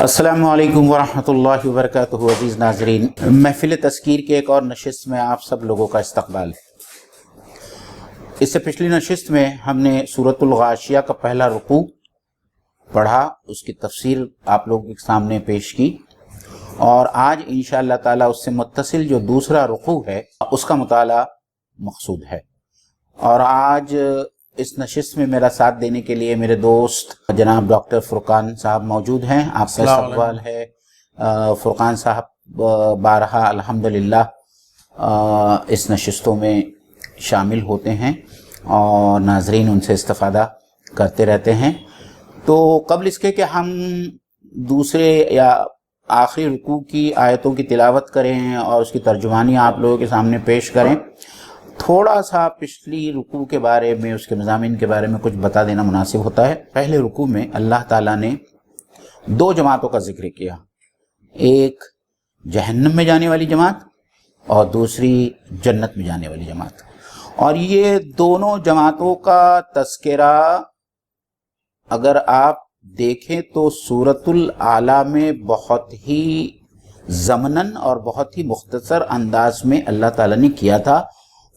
السلام علیکم ورحمۃ اللہ وبرکاتہ۔ عزیز ناظرین، محفل تذکیر کے ایک اور نشست میں آپ سب لوگوں کا استقبال۔ اس سے پچھلی نشست میں ہم نے سورۃ الغاشیہ کا پہلا رکوع پڑھا، اس کی تفسیر آپ لوگوں کے سامنے پیش کی، اور آج انشاءاللہ تعالی اس سے متصل جو دوسرا رکوع ہے اس کا مطالعہ مقصود ہے۔ اور آج اس نشست میں میرا ساتھ دینے کے لیے میرے دوست جناب ڈاکٹر فرقان صاحب موجود ہیں۔ آپ کا استقبال ہے۔ فرقان صاحب بارہا الحمدللہ اس نشستوں میں شامل ہوتے ہیں اور ناظرین ان سے استفادہ کرتے رہتے ہیں۔ تو قبل اس کے کہ ہم دوسرے یا آخری رکوع کی آیتوں کی تلاوت کریں اور اس کی ترجمانی آپ لوگوں کے سامنے پیش کریں، تھوڑا سا پچھلی رکوع کے بارے میں، اس کے مضامین کے بارے میں کچھ بتا دینا مناسب ہوتا ہے۔ پہلے رکوع میں اللہ تعالیٰ نے دو جماعتوں کا ذکر کیا، ایک جہنم میں جانے والی جماعت اور دوسری جنت میں جانے والی جماعت، اور یہ دونوں جماعتوں کا تذکرہ اگر آپ دیکھیں تو سورۃ الاعلیٰ میں بہت ہی ضمناً اور بہت ہی مختصر انداز میں اللہ تعالیٰ نے کیا تھا،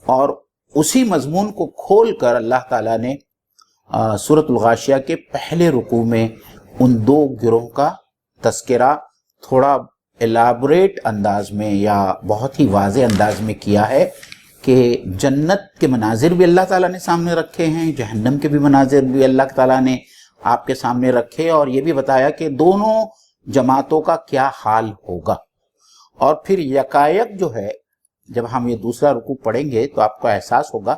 اور اسی مضمون کو کھول کر اللہ تعالیٰ نے سورۃ الغاشیہ کے پہلے رکوع میں ان دو گروہ کا تذکرہ تھوڑا ایلیبوریٹ انداز میں یا بہت ہی واضح انداز میں کیا ہے کہ جنت کے مناظر بھی اللہ تعالیٰ نے سامنے رکھے ہیں، جہنم کے بھی مناظر بھی اللہ تعالیٰ نے آپ کے سامنے رکھے، اور یہ بھی بتایا کہ دونوں جماعتوں کا کیا حال ہوگا۔ اور پھر یکایک جو ہے، جب ہم یہ دوسرا رکوع پڑھیں گے تو آپ کو احساس ہوگا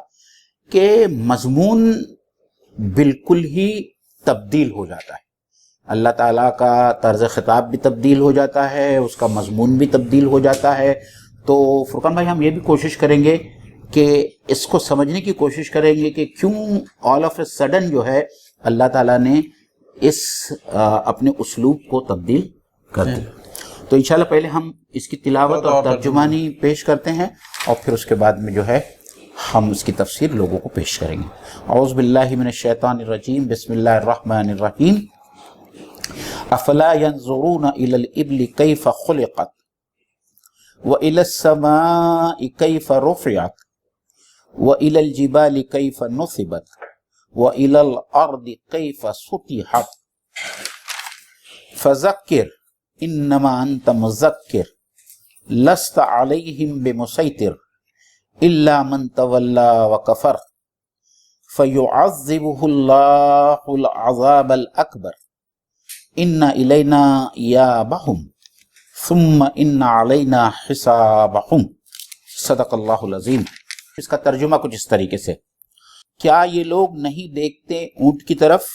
کہ مضمون بالکل ہی تبدیل ہو جاتا ہے، اللہ تعالیٰ کا طرز خطاب بھی تبدیل ہو جاتا ہے، اس کا مضمون بھی تبدیل ہو جاتا ہے۔ تو فرقان بھائی، ہم یہ بھی کوشش کریں گے کہ اس کو سمجھنے کی کوشش کریں گے کہ کیوں آل آف اے سڈن جو ہے اللہ تعالیٰ نے اس اپنے اسلوب کو تبدیل کر دیا۔ تو انشاءاللہ پہلے ہم اس کی تلاوت اور ترجمانی پیش کرتے ہیں، اور پھر اس کے بعد میں جو ہے ہم اس کی تفسیر لوگوں کو پیش کریں گے۔ اعوذ باللہ من الشیطان الرجیم، بسم اللہ الرحمن الرحیم۔ افلا ينظرون الى الابل كيف خلقت والى السماء كيف رفعت والى الجبال كيف نصبت والى الارض كيف سطحت فذكر انما انت مذکر لست علیہم بمسیطر الا من تولی وکفر فیعذبہ اللہ العذاب الاکبر ان الینا ایابہم ثم ان علینا حسابہم۔ صدق اللہ العظیم۔ اس کا ترجمہ کچھ اس طریقے سے: کیا یہ لوگ نہیں دیکھتے اونٹ کی طرف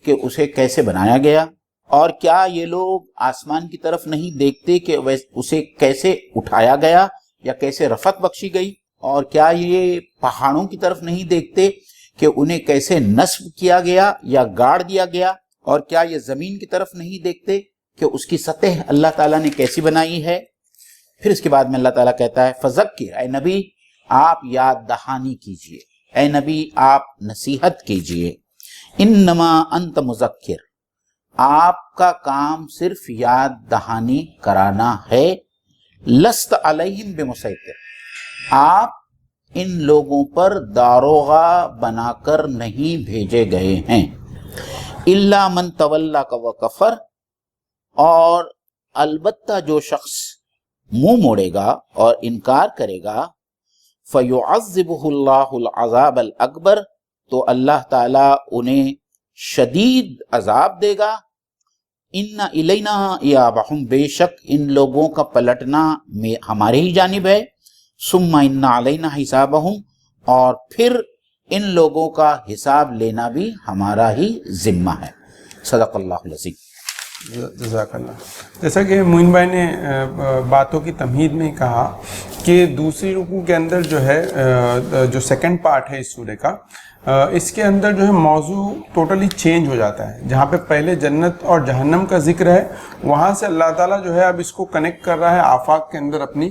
کہ اسے کیسے بنایا گیا، اور کیا یہ لوگ آسمان کی طرف نہیں دیکھتے کہ اسے کیسے اٹھایا گیا یا کیسے رفعت بخشی گئی، اور کیا یہ پہاڑوں کی طرف نہیں دیکھتے کہ انہیں کیسے نصب کیا گیا یا گاڑ دیا گیا، اور کیا یہ زمین کی طرف نہیں دیکھتے کہ اس کی سطح اللہ تعالیٰ نے کیسی بنائی ہے۔ پھر اس کے بعد میں اللہ تعالیٰ کہتا ہے فذکر، اے نبی آپ یاد دہانی کیجئے، اے نبی آپ نصیحت کیجئے، انما انت مذکر، آپ کا کام صرف یاد دہانی کرانا ہے، لست علیہم بمسیطر، آپ ان لوگوں پر داروغہ بنا کر نہیں بھیجے گئے ہیں، الا من تولی وکفر، اور البتہ جو شخص منہ موڑے گا اور انکار کرے گا، فیعذبہ اللہ العذاب الاکبر، تو اللہ تعالیٰ انہیں شدید عذاب دے گا، ان الینا ایابہم، بے شک ان لوگوں کا پلٹنا ہمارے ہی جانب ہے، ثم ان علینا حسابہم، اور پھر ان لوگوں کا حساب لینا بھی ہمارا ہی ذمہ ہے۔ صدق اللہ العظیم۔ جزاک اللہ۔ جیسا کہ معین بھائی نے باتوں کی تمہید میں کہا کہ دوسری رکوع کے اندر جو ہے جو سیکنڈ پارٹ ہے اس سورے کا، اس کے اندر جو ہے موضوع ٹوٹلی چینج ہو جاتا ہے۔ جہاں پہ پہلے جنت اور جہنم کا ذکر ہے، وہاں سے اللہ تعالیٰ جو ہے اب اس کو کنیکٹ کر رہا ہے آفاق کے اندر اپنی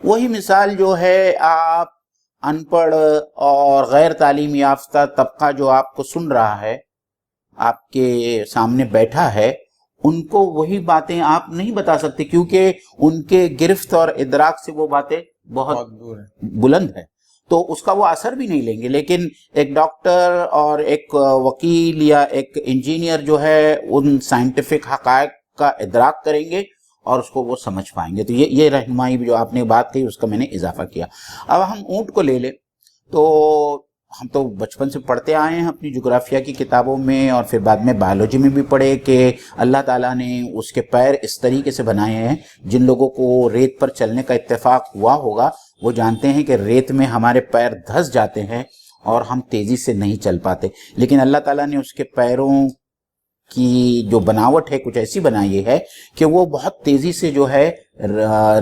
وہی مثال جو ہے آپ ان پڑھ اور غیر تعلیم یافتہ طبقہ جو آپ کو سن رہا ہے، آپ کے سامنے بیٹھا ہے، ان کو وہی باتیں آپ نہیں بتا سکتے کیونکہ ان کے گرفت اور ادراک سے وہ باتیں بہت دور ہے، بلند ہے، تو اس کا وہ اثر بھی نہیں لیں گے. لیکن ایک ڈاکٹر اور ایک وکیل یا ایک انجینئر جو ہے ان سائنٹیفک حقائق کا ادراک کریں گے اور اس کو وہ سمجھ پائیں گے. تو یہ رہنمائی جو آپ نے بات کہی اس کا میں نے اضافہ کیا. اب ہم اونٹ کو لے لیں تو ہم تو بچپن سے پڑھتے آئے ہیں اپنی جغرافیہ کی کتابوں میں اور پھر بعد میں بایولوجی میں بھی پڑھے کہ اللہ تعالیٰ نے اس کے پیر اس طریقے سے بنائے ہیں. جن لوگوں کو ریت پر چلنے کا اتفاق ہوا ہوگا وہ جانتے ہیں کہ ریت میں ہمارے پیر دھس جاتے ہیں اور ہم تیزی سے نہیں چل پاتے، لیکن اللہ تعالیٰ نے اس کے پیروں کی جو بناوٹ ہے کچھ ایسی بنائی ہے کہ وہ بہت تیزی سے جو ہے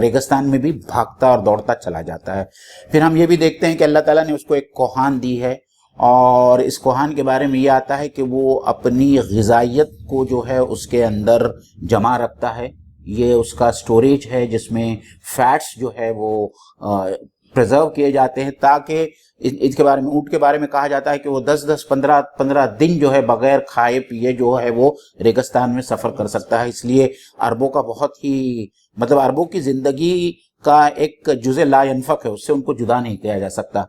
ریگستان میں بھی بھاگتا اور دوڑتا چلا جاتا ہے. پھر ہم یہ بھی دیکھتے ہیں کہ اللہ تعالیٰ نے اس کو ایک کوہان دی ہے اور اس کوہان کے بارے میں یہ آتا ہے کہ وہ اپنی غذائیت کو جو ہے اس کے اندر جمع رکھتا ہے. یہ اس کا سٹوریج ہے جس میں فیٹس جو ہے وہ پریزرو کیے جاتے ہیں تاکہ اس کے بارے میں اونٹ کے بارے میں کہا جاتا ہے کہ وہ 10-15 دن جو ہے بغیر کھائے پیے جو ہے وہ ریگستان میں سفر کر سکتا ہے. اس لیے عربوں کا بہت ہی مطلب عربوں کی زندگی کا ایک جزء لا ينفک ہے، اس سے ان کو جدا نہیں کیا جا سکتا.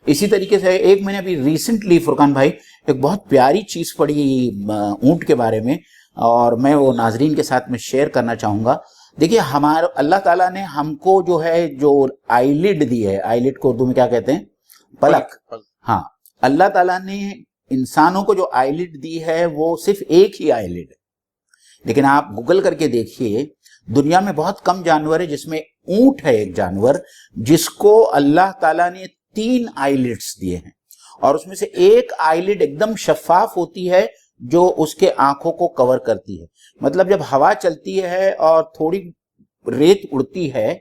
اسی طریقے سے ایک میں نے ابھی ریسنٹلی فرقان بھائی ایک بہت پیاری چیز پڑھی اونٹ کے بارے میں اور میں وہ ناظرین کے ساتھ میں شیئر کرنا چاہوں گا. دیکھیے ہمارا اللہ تعالیٰ نے ہم کو جو ہے جو آئی لڈ دی ہے، آئی لڈ کو اردو میں کیا کہتے ہیں؟ پلک. ہاں، اللہ تعالیٰ نے انسانوں کو جو آئی لڈ دی ہے وہ صرف ایک ہی آئی لڈ ہے. لیکن آپ گوگل کر کے دیکھیے دنیا میں بہت کم جانور ہے جس میں اونٹ ہے ایک جانور جس کو اللہ تعالیٰ نے 3 آئی لڈس دیے ہیں اور اس میں سے ایک آئی لڈ ایک دم شفاف ہوتی ہے جو اس کے آنکھوں کو کور کرتی ہے. مطلب جب ہوا چلتی ہے اور تھوڑی ریت اڑتی ہے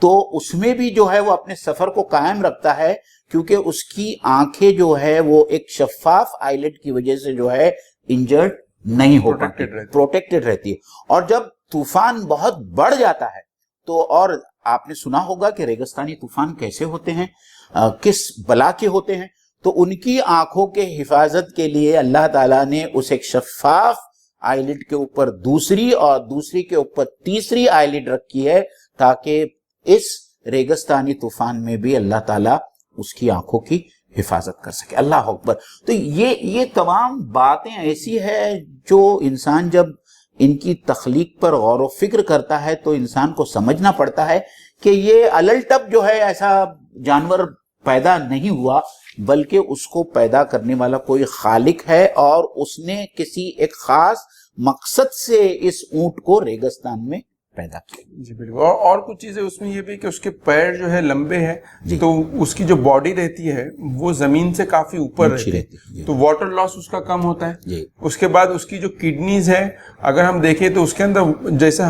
تو اس میں بھی جو ہے وہ اپنے سفر کو قائم رکھتا ہے کیونکہ اس کی آنکھیں جو ہے وہ ایک شفاف آئی لڈ کی وجہ سے جو ہے انجرڈ نہیں ہو پاتی، پروٹیکٹڈ رہتی ہے. اور جب طوفان بہت بڑھ جاتا ہے تو اور آپ نے سنا ہوگا کہ ریگستانی طوفان کیسے ہوتے ہیں، کس بلا کے ہوتے ہیں، تو ان کی آنکھوں کے حفاظت کے لیے اللہ تعالیٰ نے اس ایک شفاف آئی لڈ کے اوپر دوسری اور دوسری کے اوپر تیسری آئی لڈ رکھی ہے تاکہ اس ریگستانی طوفان میں بھی اللہ تعالیٰ اس کی آنکھوں کی حفاظت کر سکے. اللہ اکبر. تو یہ تمام باتیں ایسی ہے جو انسان جب ان کی تخلیق پر غور و فکر کرتا ہے تو انسان کو سمجھنا پڑتا ہے کہ یہ الٹپ جو ہے ایسا جانور پیدا نہیں ہوا بلکہ اس کو پیدا کرنے والا کوئی خالق ہے اور اس نے کسی ایک خاص مقصد سے اس اونٹ کو ریگستان میں پیدا کیا. جی بالکل. اور کچھ چیزیں اس میں یہ بھی کہ اس کے پیر جو ہے لمبے ہیں تو اس کی جو باڈی رہتی ہے وہ زمین سے کافی اوپر رہتی ہے تو واٹر لاس اس کا کم ہوتا ہے. اس کے بعد اس کی جو کڈنیز ہے اگر ہم دیکھیں تو اس کے اندر جیسے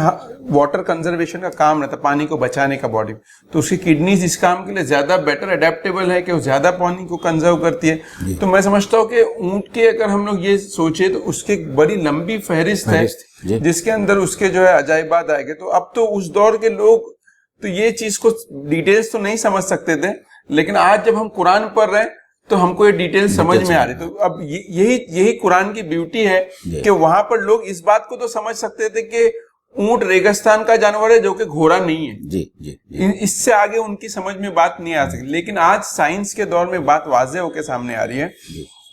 واٹر کنزرویشن کا کام رہتا ہے پانی کو بچانے کا باڈی، تو اس کی کڈنیز اس کام کے لیے زیادہ بیٹر اڈیپٹیبل ہے کہ وہ زیادہ پانی کو کنزرو کرتی ہے. تو میں سمجھتا ہوں کہ اونٹ کے اگر ہم لوگ یہ سوچے تو اس کی بڑی لمبی فہرست ہے جس کے اندر اس کے جو ہے عجائبات آئے گے. تو اب تو اس دور کے لوگ تو یہ چیز کو ڈیٹیلز تو نہیں سمجھ سکتے تھے، لیکن آج جب ہم قرآن پڑھ رہے ہیں تو ہم کو یہ ڈیٹیل سمجھ میں آ رہی. تو اب یہی قرآن کی بیوٹی ہے کہ وہاں پر لوگ اس بات کو تو سمجھ سکتے تھے کہ اونٹ ریگستان کا جانور ہے جو کہ گھوڑا نہیں ہے. اس سے آگے ان کی سمجھ میں بات نہیں آ سکتی. لیکن آج سائنس کے دور میں بات واضح ہو کے سامنے آ رہی ہے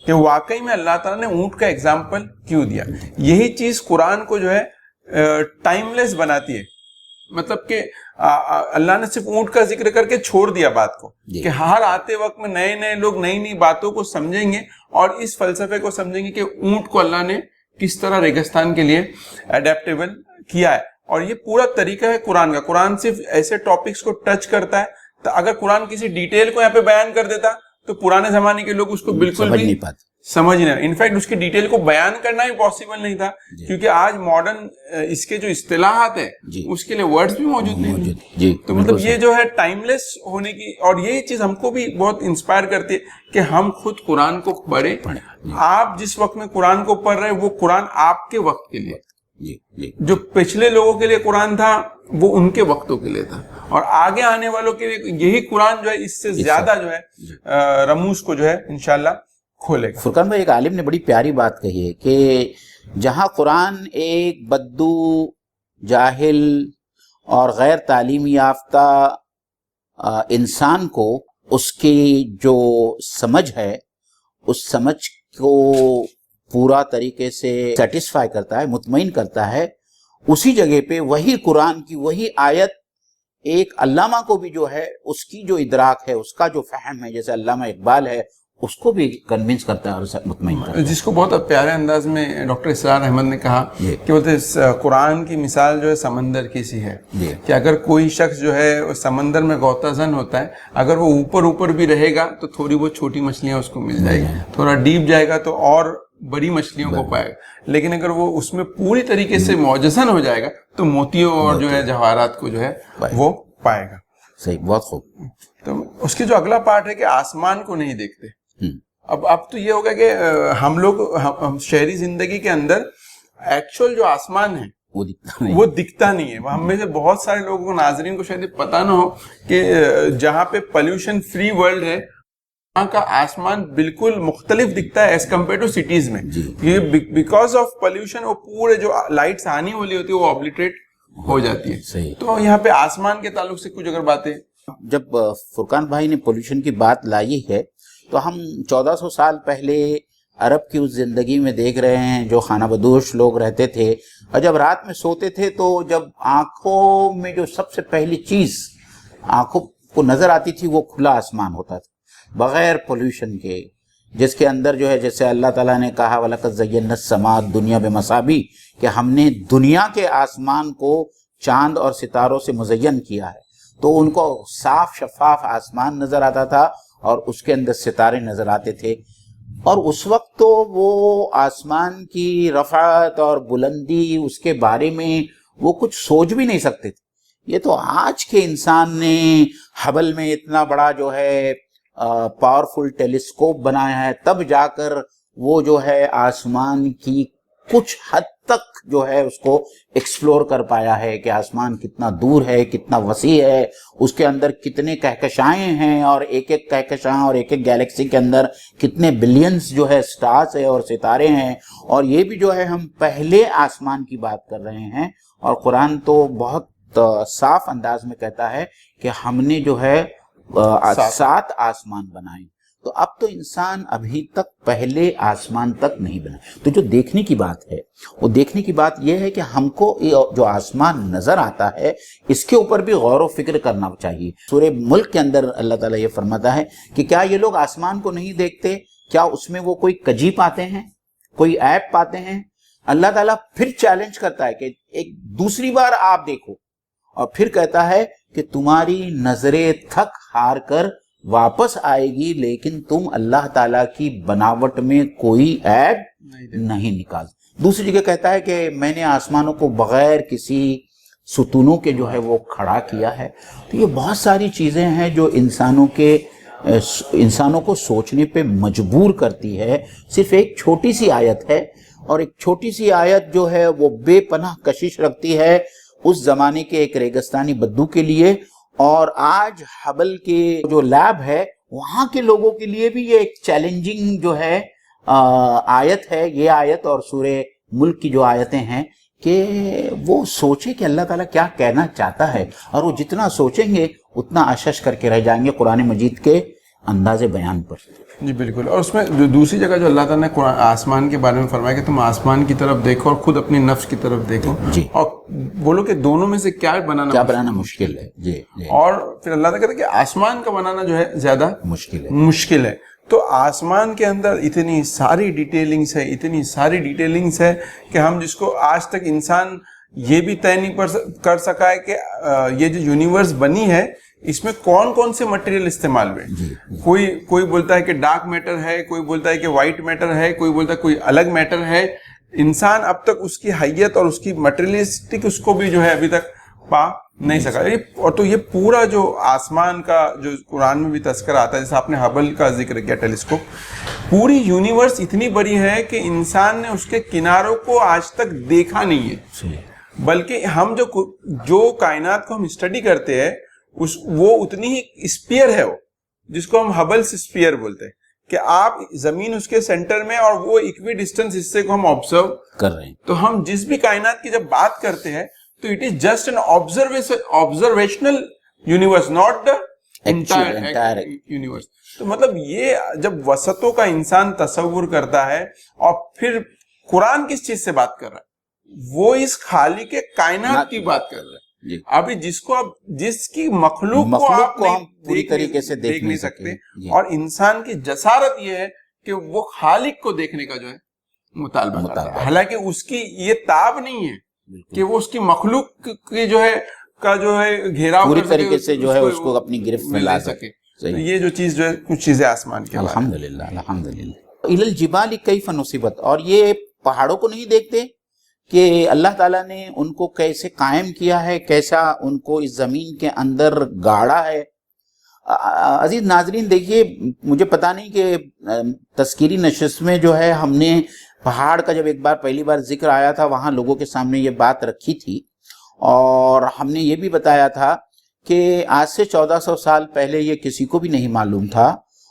کہ واقعی میں اللہ تعالیٰ نے اونٹ کا ایگزامپل کیوں دیا. یہی چیز قرآن کو جو ہے ٹائم لیس بناتی ہے. مطلب کہ اللہ نے صرف اونٹ کا ذکر کر کے چھوڑ دیا بات کو کہ ہر آتے وقت میں نئے لوگ نئی باتوں کو سمجھیں گے اور اس فلسفے کو سمجھیں گے کہ اونٹ کو اللہ نے کس طرح ریگستان کے لیے اڈیپٹیبل کیا ہے. اور یہ پورا طریقہ ہے قرآن کا. قرآن صرف ایسے ٹاپکس کو ٹچ کرتا ہے. تو اگر قرآن کسی ڈیٹیل کو یہاں پہ بیان کر دیتا تو پرانے زمانے کے لوگ اس کو بالکل بھی سمجھ نہیں. انفیکٹ اس کی ڈیٹیل کو بیان کرنا بھی پاسبل نہیں تھا کیونکہ آج ماڈرن اس کے جو اصطلاحات ہیں اس کے لیے ورڈز بھی موجود نہیں. تو مطلب یہ جو ہے ٹائم لیس ہونے کی اور یہی چیز ہم کو بھی بہت انسپائر کرتی ہے کہ ہم خود قرآن کو پڑھیں. آپ جس وقت میں قرآن کو پڑھ رہے ہیں وہ قرآن آپ کے وقت کے لیے، جو پچھلے لوگوں کے لیے قرآن تھا وہ ان کے وقتوں کے لیے تھا. اور آگے آنے والوں کے لیے یہی قرآن جو ہے اس سے زیادہ جو ہے رموز کو جو ہے انشاءاللہ کھولے گا۔ فرقان بھائی، ایک عالم نے بڑی پیاری بات کہی ہے کہ جہاں قرآن ایک بدو، جاہل اور غیر تعلیم یافتہ انسان کو اس کی جو سمجھ ہے اس سمجھ کو پورا طریقے سے سیٹسفائی کرتا ہے، مطمئن کرتا ہے، اسی جگہ پہ وہی قرآن کی وہی آیت ایک علامہ کو بھی جو ہے اس کی جو ادراک ہے، اس کا جو فہم ہے، جیسے علامہ اقبال ہے، اس کو بھی کنونس کرتا ہے اور مطمئن کرتا ہے۔ جس کو بہت پیارے انداز میں ڈاکٹر اسرار احمد نے کہا کہ بولتے قرآن کی مثال جو ہے سمندر کی سی ہے کہ اگر کوئی شخص جو ہے سمندر میں غوطہ زن ہوتا ہے، اگر وہ اوپر بھی رہے گا تو تھوڑی بہت چھوٹی مچھلیاں اس کو مل جائے گی، تھوڑا ڈیپ جائے گا تو اور بڑی مچھلیوں کو پائے گا، لیکن اگر وہ اس میں پوری طریقے سے معجزن ہو جائے گا تو موتیوں اور جو ہے جواہرات کو جو ہے وہ پائے گا۔ صحیح، بہت خوب۔ تو اس کی جو اگلا پارٹ ہے کہ آسمان کو نہیں دیکھتے۔ اب تو یہ ہوگا کہ ہم لوگ شہری زندگی کے اندر ایکچوئل جو آسمان ہے وہ دکھتا نہیں ہے۔ ہم میں سے بہت سارے لوگوں کو، ناظرین کو شاید پتہ نہ ہو کہ جہاں پہ پولیوشن فری ورلڈ ہے وہاں کا آسمان بالکل مختلف دکھتا ہے ایز کمپیئر ٹو سٹیز میں۔ یہ بیکاز آف پولیوشن وہ پورے جو لائٹس آنی والی ہوتی ہے وہ آبلیٹریٹ ہو جاتی ہے۔ تو یہاں پہ آسمان کے تعلق سے کچھ اگر باتیں، جب فرقان بھائی نے پولیوشن کی بات لائی ہے تو ہم 1400 سال پہلے عرب کی اس زندگی میں دیکھ رہے ہیں جو خانہ بدوش لوگ رہتے تھے، اور جب رات میں سوتے تھے تو جب آنکھوں میں جو سب سے پہلی چیز آنکھوں کو نظر آتی تھی وہ کھلا آسمان ہوتا تھا بغیر پولیوشن کے، جس کے اندر جو ہے جیسے اللہ تعالیٰ نے کہا وَلَقَدْ زَيَّنَّا السَّمَاءَ الدُّنْيَا بِمَصَابِيحَ، کہ ہم نے دنیا کے آسمان کو چاند اور ستاروں سے مزین کیا ہے، تو ان کو صاف شفاف آسمان نظر آتا تھا اور اس کے اندر ستارے نظر آتے تھے، اور اس وقت تو وہ آسمان کی رفعت اور بلندی اس کے بارے میں وہ کچھ سوچ بھی نہیں سکتے تھے۔ یہ تو آج کے انسان نے ہبل میں اتنا بڑا جو ہے پاورفل ٹیلیسکوپ بنایا ہے، تب جا کر وہ جو ہے آسمان کی کچھ حد تک جو ہے اس کو ایکسپلور کر پایا ہے کہ آسمان کتنا دور ہے، کتنا وسیع ہے، اس کے اندر کتنے کہکشائیں ہیں، اور ایک ایک کہکشاں اور ایک ایک گیلیکسی کے اندر کتنے بلینز جو ہے سٹارز ہے اور ستارے ہیں، اور یہ بھی جو ہے ہم پہلے آسمان کی بات کر رہے ہیں، اور قرآن تو بہت صاف انداز میں کہتا ہے کہ ہم نے جو ہے 7 آسمان بنائے، تو اب تو انسان ابھی تک پہلے آسمان تک نہیں بنا۔ تو جو دیکھنے کی بات ہے وہ دیکھنے کی بات یہ ہے کہ ہم کو جو آسمان نظر آتا ہے اس کے اوپر بھی غور و فکر کرنا چاہیے۔ سورہ ملک کے اندر اللہ تعالیٰ یہ فرماتا ہے کہ کیا یہ لوگ آسمان کو نہیں دیکھتے، کیا اس میں وہ کوئی کجی پاتے ہیں، کوئی عیب پاتے ہیں؟ اللہ تعالیٰ پھر چیلنج کرتا ہے کہ ایک دوسری بار آپ دیکھو، اور پھر کہتا ہے کہ تمہاری نظریں تھک ہار کر واپس آئے گی، لیکن تم اللہ تعالیٰ کی بناوٹ میں کوئی عیب نہیں نکال۔ دوسری جگہ کہتا ہے کہ میں نے آسمانوں کو بغیر کسی ستونوں کے جو ہے وہ کھڑا کیا ہے۔ تو یہ بہت ساری چیزیں ہیں جو انسانوں کو سوچنے پہ مجبور کرتی ہے۔ صرف ایک چھوٹی سی آیت ہے، اور ایک چھوٹی سی آیت جو ہے وہ بے پناہ کشش رکھتی ہے اس زمانے کے ایک ریگستانی بدو کے لیے، اور آج ہبل کے جو لیب ہے وہاں کے لوگوں کے لیے بھی یہ ایک چیلنجنگ جو ہے آیت ہے، یہ آیت اور سورہ ملک کی جو آیتیں ہیں، کہ وہ سوچے کہ اللہ تعالیٰ کیا کہنا چاہتا ہے، اور وہ جتنا سوچیں گے اتنا اشش کر کے رہ جائیں گے قرآن مجید کے انداز بیان پر۔ جی بالکل۔ اور اس میں دوسری جگہ جو اللہ تعالیٰ نے آسمان کے بارے میں فرمایا کہ تم آسمان کی طرف دیکھو اور خود اپنی نفس کی طرف دیکھو، اور بولو کہ دونوں میں سے کیا بنانا مشکل ہے۔ جی۔ اور پھر اللہ تعالیٰ کہتا ہے کہ آسمان کا بنانا جو ہے زیادہ مشکل ہے۔ تو آسمان کے اندر اتنی ساری ڈیٹیلنگز ہے کہ ہم جس کو آج تک انسان یہ بھی طے نہیں کر سکا ہے کہ یہ جو یونیورس بنی ہے اس میں کون کون سے مٹیریل استعمال ہوئے۔ کوئی بولتا ہے کہ ڈارک میٹر ہے، کوئی بولتا ہے کہ وائٹ میٹر ہے، کوئی بولتا ہے کوئی الگ میٹر ہے۔ انسان اب تک اس کی حیت اور اس کی مٹیریلسٹک اس کو بھی جو ہے ابھی تک پا نہیں سکا۔ اور تو یہ پورا جو آسمان کا جو قرآن میں بھی تذکرہ آتا ہے، جیسے آپ نے ہبل کا ذکر کیا ٹیلیسکوپ، پوری یونیورس اتنی بڑی ہے کہ انسان نے اس کے کناروں کو آج تک دیکھا نہیں ہے، بلکہ ہم جو کائنات کو ہم اسٹڈی کرتے ہیں وہ اتنی ہی اسپیئر ہے, وہ جس کو ہم ہبلس اسپیئر بولتے ہیں, کہ آپ زمین اس کے سینٹر میں اور وہ اکوی ڈسٹنس حصے کو ہم آبزرو کر رہے ہیں. تو ہم جس بھی کائنات کی جب بات کرتے ہیں تو it is just an observational universe, not the entire universe. تو مطلب یہ جب وسطوں کا انسان تصور کرتا ہے, اور پھر قرآن کس چیز سے بات کر رہا ہے, وہ اس خالق کائنات کی بات کر رہا ہے. ابھی جس کی مخلوق کو آپ ہم پوری طریقے سے دیکھ نہیں سکتے, اور انسان کی جسارت یہ ہے کہ وہ خالق کو دیکھنے کا جو ہے مطالبہ کرتا ہے, حالانکہ اس کی یہ تاب نہیں ہے کہ وہ اس کی مخلوق کی جو ہے گھیراؤ پوری طریقے سے جو ہے اس کو اپنی گرفت میں لا سکے. یہ جو چیز جو ہے کچھ چیزیں آسمان کے الحمدللہ الحمدللہ. الی الجبال کیف نصبت, اور یہ پہاڑوں کو نہیں دیکھتے کہ اللہ تعالیٰ نے ان کو کیسے قائم کیا ہے, کیسا ان کو اس زمین کے اندر گاڑا ہے. عزیز ناظرین دیکھیے, مجھے پتا نہیں کہ تذکیری نشست میں جو ہے ہم نے پہاڑ کا جب ایک بار پہلی بار ذکر آیا تھا وہاں لوگوں کے سامنے یہ بات رکھی تھی, اور ہم نے یہ بھی بتایا تھا کہ آج سے 1400 سال پہلے یہ کسی کو بھی نہیں معلوم تھا,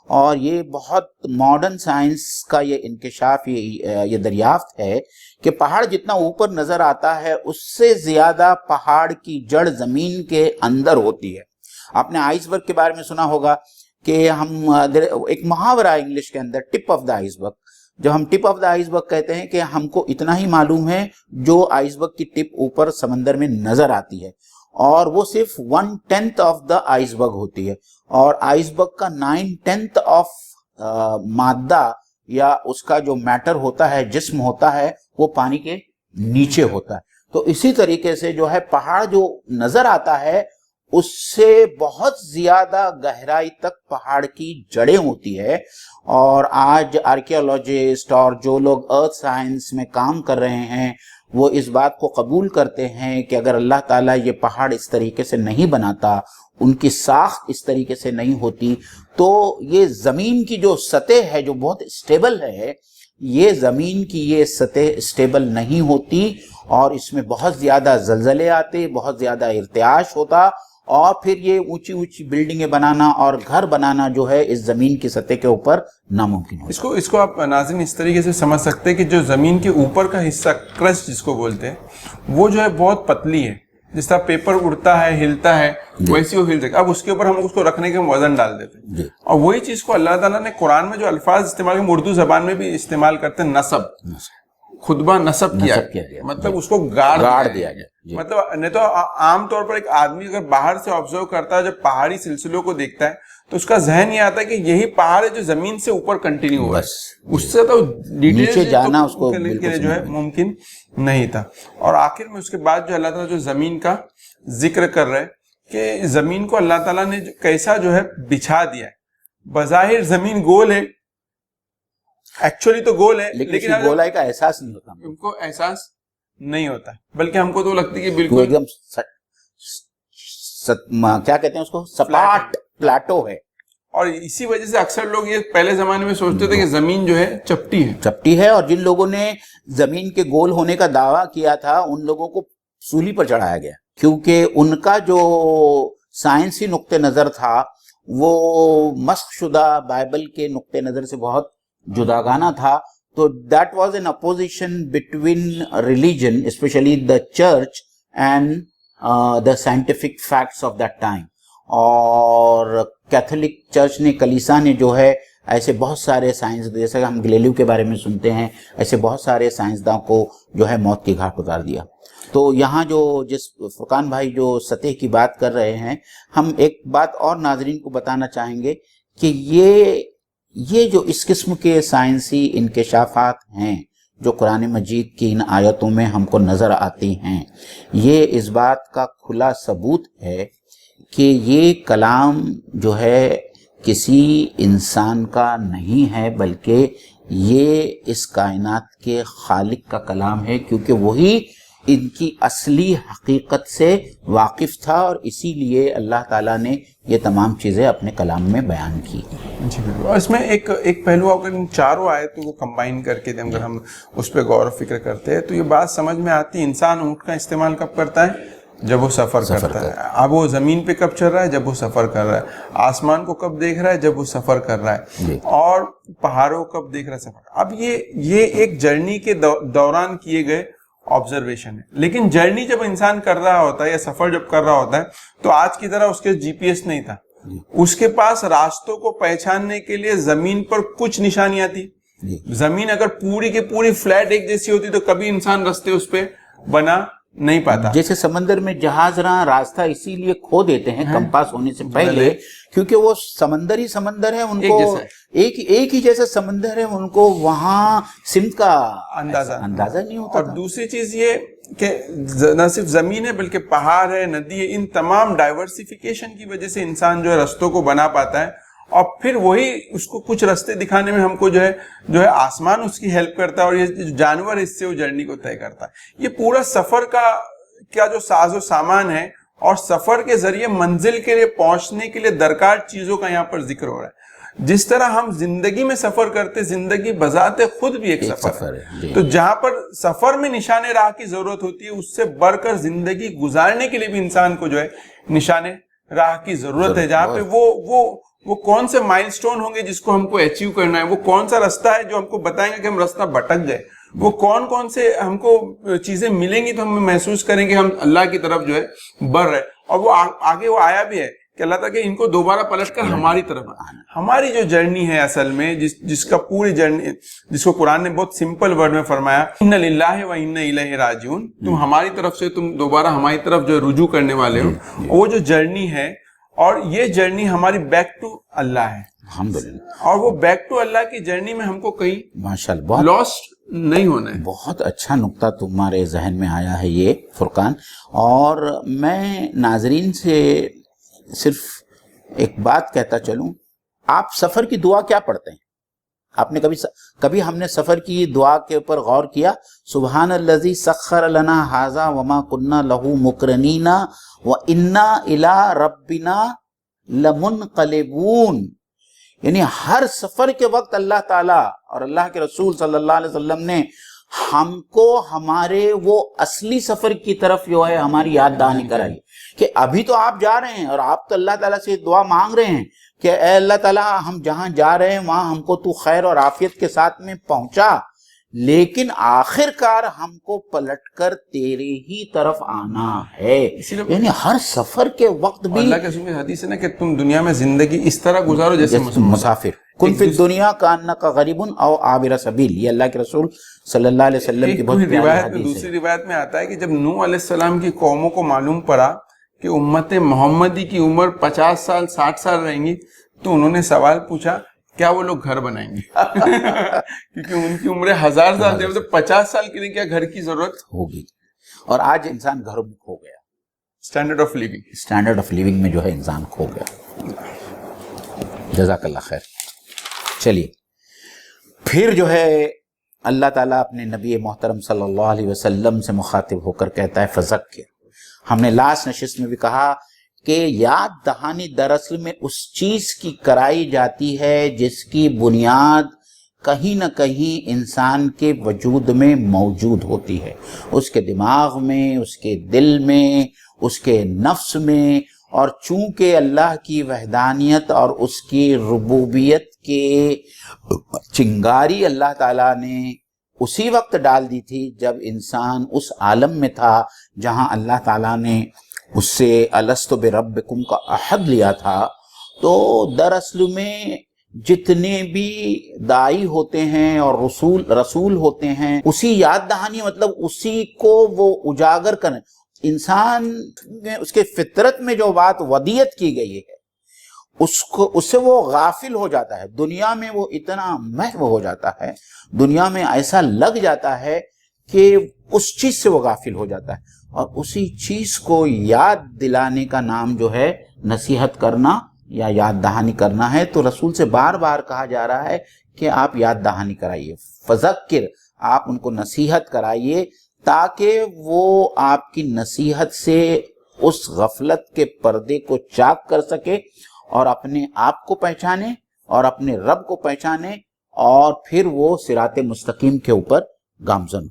اور یہ بہت ماڈرن سائنس کا یہ انکشاف, یہ دریافت ہے کہ پہاڑ جتنا اوپر نظر آتا ہے اس سے زیادہ پہاڑ کی جڑ زمین کے اندر ہوتی ہے. آپ نے آئس برگ کے بارے میں سنا ہوگا کہ ہم ایک محاورہ ہے انگلش کے اندر, ٹپ آف دا آئس برگ. جب ہم ٹپ آف دا آئس برگ کہتے ہیں کہ ہم کو اتنا ہی معلوم ہے جو آئس برگ کی ٹپ اوپر سمندر میں نظر آتی ہے, اور وہ صرف 1/10 آف دا آئس برگ ہوتی ہے, اور آئس برگ کا 9/10 آف مادہ یا اس کا جو میٹر ہوتا ہے, جسم ہوتا ہے, وہ پانی کے نیچے ہوتا ہے. تو اسی طریقے سے جو ہے پہاڑ جو نظر آتا ہے اس سے بہت زیادہ گہرائی تک پہاڑ کی جڑیں ہوتی ہے. اور آج آرکیالوجسٹ اور جو لوگ ارتھ سائنس میں کام کر رہے ہیں وہ اس بات کو قبول کرتے ہیں کہ اگر اللہ تعالیٰ یہ پہاڑ اس طریقے سے نہیں بناتا, ان کی ساخت اس طریقے سے نہیں ہوتی, تو یہ زمین کی جو سطح ہے جو بہت اسٹیبل ہے, یہ زمین کی یہ سطح اسٹیبل نہیں ہوتی, اور اس میں بہت زیادہ زلزلے آتے, بہت زیادہ ارتعاش ہوتا, اور پھر یہ اونچی اونچی بلڈنگیں بنانا اور گھر بنانا جو ہے اس زمین کی سطح کے اوپر ناممکن ہوتا. اس کو آپ ناظرین اس طریقے سے سمجھ سکتے ہیں کہ جو زمین کے اوپر کا حصہ کرسٹ جس کو بولتے ہیں, وہ جو ہے بہت پتلی ہے. جس طرح پیپر اڑتا ہے, ہلتا ہے, ویسی وہ ہل سکتا. اب اس کے اوپر ہم اس کو رکھنے کے وزن ڈال دیتے ہیں, اور وہی چیز کو اللہ تعالیٰ نے قرآن میں جو الفاظ استعمال کیے, اردو زبان میں بھی استعمال کرتے ہیں, نصب, خطبہ نصب کیا گیا, مطلب اس کو گاڑ دیا گیا. مطلب نہیں تو عام طور پر ایک آدمی اگر باہر سے آبزرو کرتا ہے, جب پہاڑی سلسلوں کو دیکھتا ہے تو اس کا ذہن یہ آتا ہے کہ یہی پہاڑ ہے جو زمین سے اوپر کنٹینیو ہوا ہے, اس سے تو نیچے جانا اس کو جو ہے ممکن نہیں تھا. اور آخر میں اس کے بعد جو اللہ تعالیٰ جو زمین کا ذکر کر رہے کہ زمین کو اللہ تعالیٰ نے کیسا جو ہے بچھا دیا ہے. بظاہر زمین گول ہے, ایکچولی تو گول ہے, لیکن گولائی کا احساس نہیں ہوتا, ہم کو احساس نہیں ہوتا, بلکہ ہم کو تو لگتی ہے کہ بالکل ایک دم کیا کہتے ہیں اس کو, سپاٹ پلاٹو ہے. اور اسی وجہ سے اکثر لوگ یہ پہلے زمانے میں سوچتے تھے کہ زمین جو ہے چپٹی ہے, اور جن لوگوں نے زمین کے گول ہونے کا دعویٰ کیا تھا ان لوگوں کو سولی پر چڑھایا گیا, کیونکہ ان کا جو سائنسی نقطہ نظر تھا وہ مسخ شدہ بائبل کے نقطہ نظر سے بہت جداگانہ تھا. تو that was an opposition between religion, especially the church, and the scientific facts of that time. اور کیتھولک چرچ نے, کلیسا نے جو ہے ایسے بہت سارے سائنس, جیسے ہم گلیلیو کے بارے میں سنتے ہیں, ایسے بہت سارے سائنسداں کو جو ہے موت کی گھاٹ اتار دیا. تو یہاں جس فرقان بھائی جو سطح کی بات کر رہے ہیں, ہم ایک بات اور ناظرین کو بتانا چاہیں گے کہ یہ جو اس قسم کے سائنسی انکشافات ہیں جو قرآن مجید کی ان آیتوں میں ہم کو نظر آتی ہیں, یہ اس بات کا کھلا ثبوت ہے کہ یہ کلام جو ہے کسی انسان کا نہیں ہے, بلکہ یہ اس کائنات کے خالق کا کلام ہے, کیونکہ وہی ان کی اصلی حقیقت سے واقف تھا, اور اسی لیے اللہ تعالیٰ نے یہ تمام چیزیں اپنے کلام میں بیان کی. جی بالکل. اور اس میں ایک پہلو اگر ان چاروں آیتوں کو کمبائن کر کے اگر ہم اس پہ غور و فکر کرتے ہیں تو یہ بات سمجھ میں آتی ہے, انسان اونٹ کا استعمال کب کرتا ہے, جب وہ سفر کرتا ہے. اب وہ زمین پہ کب چل رہا ہے؟ جب وہ سفر کر رہا ہے. آسمان کو کب دیکھ رہا ہے؟ جب وہ سفر کر رہا ہے. اور پہاڑوں کو کب دیکھ رہا ہے؟ سفر. اب یہ ایک جرنی کے دوران کیے گئے آبزرویشن ہے. لیکن جرنی جب انسان کر رہا ہوتا ہے یا سفر جب کر رہا ہوتا ہے تو آج کی طرح اس کے جی پی ایس نہیں تھا. اس کے پاس راستوں کو پہچاننے کے لیے زمین پر کچھ نشانیاں تھی. زمین اگر پوری کی پوری فلیٹ ایک جیسی ہوتی تو کبھی انسان راستے اس پہ بنا نہیں پاتا. جیسے سمندر میں جہاز رہا راستہ اسی لیے کھو دیتے ہیں کمپاس ہونے سے پہلے کیونکہ وہ سمندر ہی سمندر ہے, ان کو ایک ہی جیسا سمندر ہے, ان کو وہاں سمت کا اندازہ نہیں ہوتا. اور دوسری چیز یہ کہ نہ صرف زمین ہے بلکہ پہاڑ ہے, ندی ہے, ان تمام ڈائیورسیفیکیشن کی وجہ سے انسان جو ہے رستوں کو بنا پاتا ہے. اور پھر وہی اس کو کچھ رستے دکھانے میں ہم کو جو ہے آسمان اس کی ہیلپ کرتا ہے, اور یہ جانور اس سے وہ جرنی کو طے کرتا ہے. یہ پورا سفر کا جو ساز و سامان ہے اور سفر کے ذریعے منزل کے لیے پہنچنے کے لیے درکار چیزوں کا یہاں پر ذکر ہو رہا ہے. جس طرح ہم زندگی میں سفر کرتے, زندگی بذات خود بھی ایک سفر ہے. تو جہاں پر سفر میں نشان راہ کی ضرورت ہوتی ہے, اس سے بڑھ کر زندگی گزارنے کے لیے بھی انسان کو جو ہے نشان راہ کی ضرورت ہے. جہاں پہ وہ کون سے مائل سٹون ہوں گے جس کو ہم کو اچیو کرنا ہے, وہ کون سا رستہ ہے جو ہم کو بتائیں گے کہ ہم رستہ بھٹک گئے, وہ کون سے ہم کو چیزیں ملیں گی تو ہم محسوس کریں گے ہم اللہ کی طرف جو ہے بڑھ رہے. اور وہ آگے وہ آیا بھی ہے کہ اللہ تعالیٰ کہ ان کو دوبارہ پلٹ کر ہماری طرف ہماری جو جرنی ہے اصل میں جس کا پوری جرنی, جس کو قرآن نے بہت سمپل ورڈ میں فرمایا ان للہ و انا الیہ راجعون, تم ہماری طرف سے تم دوبارہ ہماری طرف جو رجوع کرنے والے ہو. وہ جو جرنی ہے اور یہ جرنی ہماری بیک ٹو اللہ ہے الحمدللہ, اور وہ بیک ٹو اللہ کی جرنی میں ہم کو کہیں ماشاءاللہ لاسٹ نہیں ہونا ہے. بہت اچھا نقطہ تمہارے ذہن میں آیا ہے یہ فرقان. اور میں ناظرین سے صرف ایک بات کہتا چلوں, آپ سفر کی دعا کیا پڑھتے ہیں؟ آپ نے کبھی ہم نے سفر کی دعا کے اوپر غور کیا؟ سبحان الذی سخر لنا ھذا وما كنا له مقرنین وانا الی ربنا لمنقلبون. یعنی ہر سفر کے وقت اللہ تعالیٰ اور اللہ کے رسول صلی اللہ علیہ وسلم نے ہم کو ہمارے وہ اصلی سفر کی طرف جو ہے ہماری یاد دہانی کرائی کہ ابھی تو آپ جا رہے ہیں اور آپ تو اللہ تعالیٰ سے دعا مانگ رہے ہیں کہ اے اللہ تعالیٰ ہم جہاں جا رہے ہیں وہاں ہم کو تو خیر اور عافیت کے ساتھ میں پہنچا, لیکن آخر کار ہم کو پلٹ کر تیرے ہی طرف آنا ہے. یعنی ہر سفر کے وقت بھی اللہ کے رسول کی حدیث ہے نا کہ تم دنیا میں زندگی اس طرح گزارو جیسے مسافر, کن فی الدنیا کانک غریب او عابر سبیل. یہ اللہ کے رسول صلی اللہ علیہ وسلم کی بہت پیاری حدیث ہے. دوسری روایت میں آتا ہے کہ جب نوح علیہ السلام کی قوموں کو معلوم پڑا کہ امت محمدی کی عمر 50 سال 60 سال رہیں گی تو انہوں نے سوال پوچھا کیا وہ لوگ گھر بنائیں گے کیونکہ ان کی عمریں 1000 سال تھے, 50 سال کے لیے کیا گھر کی ضرورت ہوگی. اور آج انسان گھر میں کھو گیا, اسٹینڈرڈ آف لیونگ میں جو ہے انسان کھو گیا. جزاک اللہ خیر. چلیے پھر جو ہے اللہ تعالیٰ اپنے نبی محترم صلی اللہ علیہ وسلم سے مخاطب ہو کر کہتا ہے فذکر. ہم نے لاسٹ نشست میں بھی کہا کہ یاد دہانی دراصل میں اس چیز کی کرائی جاتی ہے جس کی بنیاد کہیں نہ کہیں انسان کے وجود میں موجود ہوتی ہے, اس کے دماغ میں, اس کے دل میں, اس کے نفس میں. اور چونکہ اللہ کی وحدانیت اور اس کی ربوبیت کے چنگاری اللہ تعالیٰ نے اسی وقت ڈال دی تھی جب انسان اس عالم میں تھا جہاں اللہ تعالیٰ نے اس سے الست بربکم کا عہد لیا تھا. تو دراصل میں جتنے بھی داعی ہوتے ہیں اور رسول ہوتے ہیں اسی یاد دہانی مطلب اسی کو وہ اجاگر کریں. انسان میں اس کے فطرت میں جو بات ودیت کی گئی ہے اس سے وہ غافل ہو جاتا ہے. دنیا میں وہ اتنا محو ہو جاتا ہے, دنیا میں ایسا لگ جاتا ہے کہ اس چیز سے وہ غافل ہو جاتا ہے. اور اسی چیز کو یاد دلانے کا نام جو ہے نصیحت کرنا یا یاد دہانی کرنا ہے. تو رسول سے بار بار کہا جا رہا ہے کہ آپ یاد دہانی کرائیے, فذکر, آپ ان کو نصیحت کرائیے تاکہ وہ آپ کی نصیحت سے اس غفلت کے پردے کو چاک کر سکے اور اپنے آپ کو پہچانے اور اپنے رب کو پہچانے اور پھر وہ صراط مستقیم کے اوپر گامزن ہو.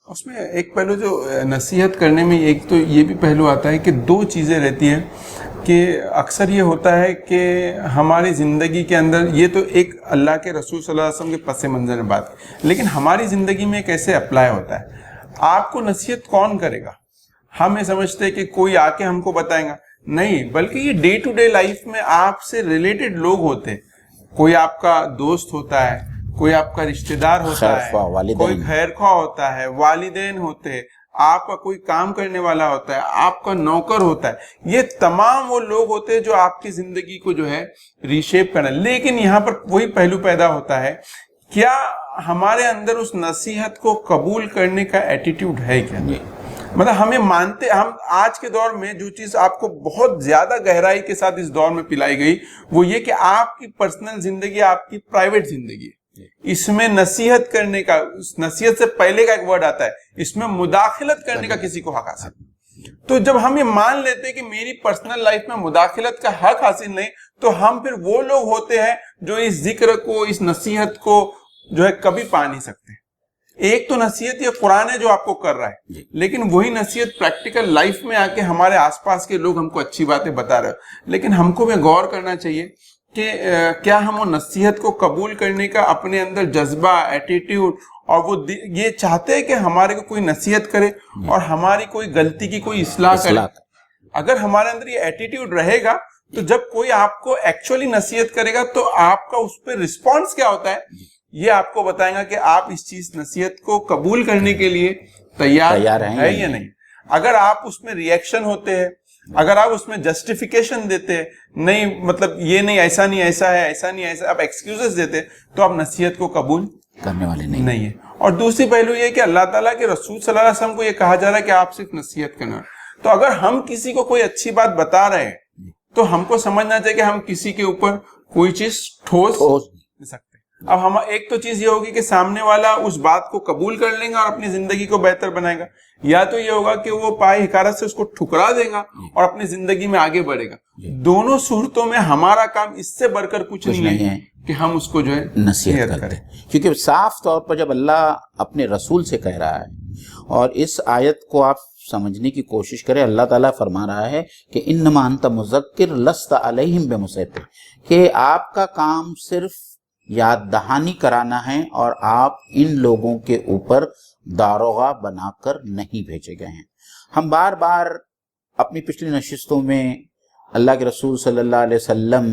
اس میں ایک پہلو جو نصیحت کرنے میں ایک تو یہ بھی پہلو آتا ہے کہ دو چیزیں رہتی ہیں کہ اکثر یہ ہوتا ہے کہ ہماری زندگی کے اندر یہ تو ایک اللہ کے رسول صلی اللہ علیہ وسلم کے پس منظر میں بات ہے، لیکن ہماری زندگی میں کیسے اپلائی ہوتا ہے. آپ کو نصیحت کون کرے گا؟ ہم یہ سمجھتے ہیں کہ کوئی آ کے ہم کو بتائے گا، نہیں، بلکہ یہ ڈے ٹو ڈے لائف میں آپ سے ریلیٹڈ لوگ ہوتے ہیں. کوئی آپ کا دوست ہوتا ہے، کوئی آپ کا رشتہ دار ہوتا ہے، کوئی خیر خواہ ہوتا ہے، والدین ہوتے ہیں، آپ کا کوئی کام کرنے والا ہوتا ہے، آپ کا نوکر ہوتا ہے. یہ تمام وہ لوگ ہوتے ہیں جو آپ کی زندگی کو جو ہے ریشیپ کرنا. لیکن یہاں پر وہی پہلو پیدا ہوتا ہے، کیا ہمارے اندر اس نصیحت کو قبول کرنے کا ایٹیٹیوڈ ہے کیا؟ مطلب ہمیں مانتے، ہم آج کے دور میں جو چیز آپ کو بہت زیادہ گہرائی کے ساتھ اس دور میں پلائی گئی وہ یہ کہ آپ کی پرسنل زندگی آپ کی پرائیویٹ زندگی ہے. اس میں نصیحت کرنے کا، نصیحت سے پہلے کا ایک ورڈ آتا ہے، اس میں مداخلت کرنے کا کسی کو حق حاصل. تو جب ہم یہ مان لیتے ہیں کہ میری پرسنل لائف میں مداخلت کا حق حاصل نہیں، تو ہم پھر وہ لوگ ہوتے ہیں جو اس ذکر کو، اس نصیحت کو جو ہے کبھی پا نہیں سکتے. ایک تو نصیحت یہ قرآن ہے جو آپ کو کر رہا ہے، لیکن وہی نصیحت پریکٹیکل لائف میں آ کے ہمارے آس پاس کے لوگ ہم کو اچھی باتیں بتا رہے. لیکن ہم کو بھی غور کرنا چاہیے کہ کیا ہم وہ نصیحت کو قبول کرنے کا اپنے اندر جذبہ، ایٹیٹیوڈ، اور وہ یہ چاہتے ہیں کہ ہمارے کو کوئی نصیحت کرے اور ہماری کوئی غلطی کی کوئی اصلاح کرے. اگر ہمارے اندر یہ ایٹیٹیوڈ رہے گا تو جب کوئی آپ کو ایکچولی نصیحت کرے گا تو آپ کا اس پہ رسپانس کیا ہوتا ہے یہ آپ کو بتائیں گا کہ آپ اس چیز نصیحت کو قبول کرنے کے لیے تیار ہیں یا نہیں. اگر آپ اس میں ریئیکشن ہوتے ہیں، اگر آپ اس میں جسٹیفیکیشن دیتے ہیں، نہیں مطلب یہ نہیں، ایسا نہیں، ایسا ہے، ایسا نہیں، ایسا، آپ ایکسکیوزز دیتے، تو آپ نصیحت کو قبول کرنے والے نہیں ہے. اور دوسری پہلو یہ کہ اللہ تعالیٰ کے رسول صلی اللہ علیہ وسلم کو یہ کہا جا رہا ہے کہ آپ صرف نصیحت کرنا. تو اگر ہم کسی کو کوئی اچھی بات بتا رہے ہیں تو ہم کو سمجھنا چاہیے کہ ہم کسی کے اوپر کوئی چیز ٹھوس نہیں سکتے. اب ہم ایک تو چیز یہ ہوگی کہ سامنے والا اس بات کو قبول کر لیں گا اور اپنی زندگی کو بہتر بنائے گا، یا تو یہ ہوگا کہ وہ پائے حکارت سے اس کو ٹھکرا دے گا اور اپنی زندگی میں آگے بڑھے گا. دونوں صورتوں میں ہمارا کام اس سے بڑھ کر کچھ نہیں ہے کہ ہم اس کو جو ہے نصیحت کریں. کیونکہ صاف طور پر جب اللہ اپنے رسول سے کہہ رہا ہے، اور اس آیت کو آپ سمجھنے کی کوشش کریں، اللہ تعالیٰ فرما رہا ہے کہ انما انت مذکر لست علیہم بمسیطر، کہ آپ کا کام صرف یاد دہانی کرانا ہے اور آپ ان لوگوں کے اوپر داروغہ بنا کر نہیں بھیجے گئے ہیں. ہم بار بار اپنی پچھلی نشستوں میں اللہ کے رسول صلی اللہ علیہ وسلم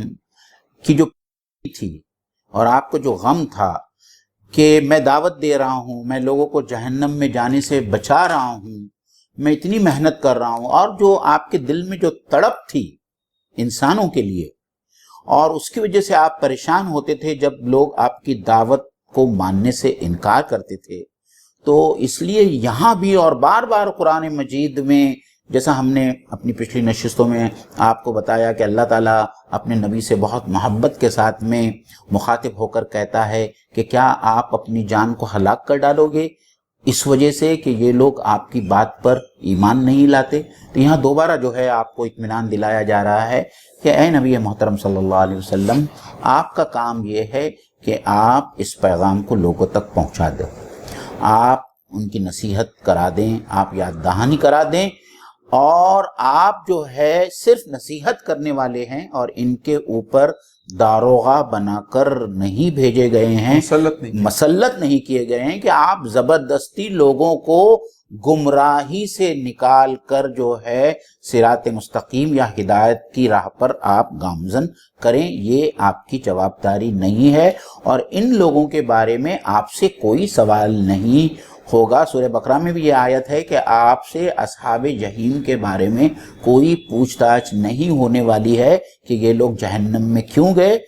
کی جو تھی اور آپ کو جو غم تھا کہ میں دعوت دے رہا ہوں، میں لوگوں کو جہنم میں جانے سے بچا رہا ہوں، میں اتنی محنت کر رہا ہوں، اور جو آپ کے دل میں جو تڑپ تھی انسانوں کے لیے، اور اس کی وجہ سے آپ پریشان ہوتے تھے جب لوگ آپ کی دعوت کو ماننے سے انکار کرتے تھے. تو اس لیے یہاں بھی اور بار بار قرآن مجید میں، جیسا ہم نے اپنی پچھلی نشستوں میں آپ کو بتایا کہ اللہ تعالیٰ اپنے نبی سے بہت محبت کے ساتھ میں مخاطب ہو کر کہتا ہے کہ کیا آپ اپنی جان کو ہلاک کر ڈالو گے اس وجہ سے کہ یہ لوگ آپ کی بات پر ایمان نہیں لاتے. تو یہاں دوبارہ جو ہے آپ کو اطمینان دلایا جا رہا ہے کہ اے نبی محترم صلی اللہ علیہ وسلم، آپ کا کام یہ ہے کہ آپ اس پیغام کو لوگوں تک پہنچا دیں، آپ ان کی نصیحت کرا دیں، آپ یاد دہانی کرا دیں، اور آپ جو ہے صرف نصیحت کرنے والے ہیں اور ان کے اوپر داروغہ بنا کر نہیں بھیجے گئے ہیں، مسلط نہیں کیے گئے ہیں کہ آپ زبردستی لوگوں کو گمراہی سے نکال کر جو ہے صراط مستقیم یا ہدایت کی راہ پر آپ گامزن کریں. یہ آپ کی جواب داری نہیں ہے، اور ان لوگوں کے بارے میں آپ سے کوئی سوال نہیں ہوگا. سورہ بقرہ میں بھی یہ آیت ہے کہ آپ سے اصحاب جہیم کے بارے میں کوئی پوچھ تاچھ نہیں ہونے والی ہے کہ یہ لوگ جہنم میں کیوں گئے.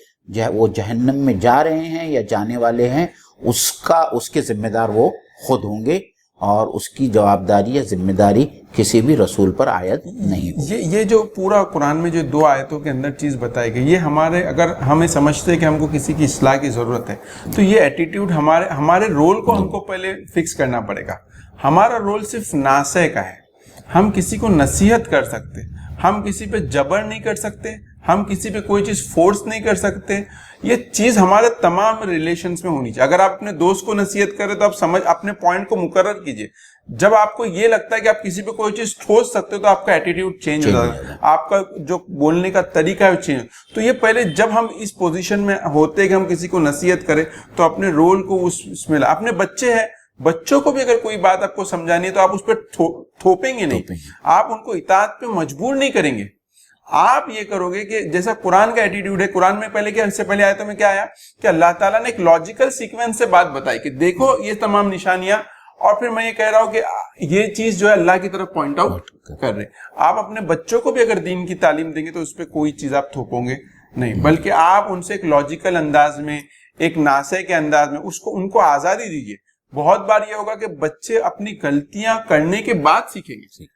وہ جہنم میں جا رہے ہیں یا جانے والے ہیں، اس کے ذمہ دار وہ خود ہوں گے، اور اس کی جواب داری یا ذمہ داری کسی بھی رسول پر عائد نہیں ہوگی. یہ جو پورا قرآن میں جو 2 آیتوں کے اندر چیز بتائی گئی، یہ ہمارے، اگر ہمیں سمجھتے کہ ہم کو کسی کی اصلاح کی ضرورت ہے تو یہ ایٹیٹیوڈ ہمارے رول کو ہم کو پہلے فکس کرنا پڑے گا. ہمارا رول صرف ناصح کا ہے. ہم کسی کو نصیحت کر سکتے، ہم کسی پہ جبر نہیں کر سکتے، ہم کسی پہ کوئی چیز فورس نہیں کر سکتے. یہ چیز ہمارے تمام ریلیشنز میں ہونی چاہیے. اگر آپ اپنے دوست کو نصیحت کریں تو آپ اپنے پوائنٹ کو مقرر کیجئے. جب آپ کو یہ لگتا ہے کہ آپ کسی پہ کوئی چیز ٹھوس سکتے ہو تو آپ کا ایٹیٹیوڈ چینج ہو جاتا ہے, آپ کا جو بولنے کا طریقہ ہے وہ چینج. تو یہ پہلے جب ہم اس پوزیشن میں ہوتے کہ ہم کسی کو نصیحت کریں تو اپنے رول کو اس میں اپنے بچے ہیں, بچوں کو بھی اگر کوئی بات آپ کو سمجھانی ہے تو آپ اس پہ تھوپیں گے نہیں, آپ ان کو اطاعت پہ مجبور نہیں کریں گے. آپ یہ کرو گے کہ جیسا قرآن کا ایٹیٹیوڈ ہے. قرآن میں پہلے کیا, اس سے پہلے آیتوں میں کیا آیا کہ اللہ تعالیٰ نے ایک لاجیکل سیکوینس سے بات بتائی کہ دیکھو یہ تمام نشانیاں, اور پھر میں یہ کہہ رہا ہوں کہ یہ چیز جو ہے اللہ کی طرف پوائنٹ آؤٹ کر رہے. آپ اپنے بچوں کو بھی اگر دین کی تعلیم دیں گے تو اس پہ کوئی چیز آپ تھوپو گے نہیں, بلکہ آپ ان سے ایک لاجیکل انداز میں, ایک ناصح کے انداز میں ان کو آزادی دیجیے. بہت بار یہ ہوگا کہ بچے اپنی غلطیاں کرنے کے بعد سیکھیں گے,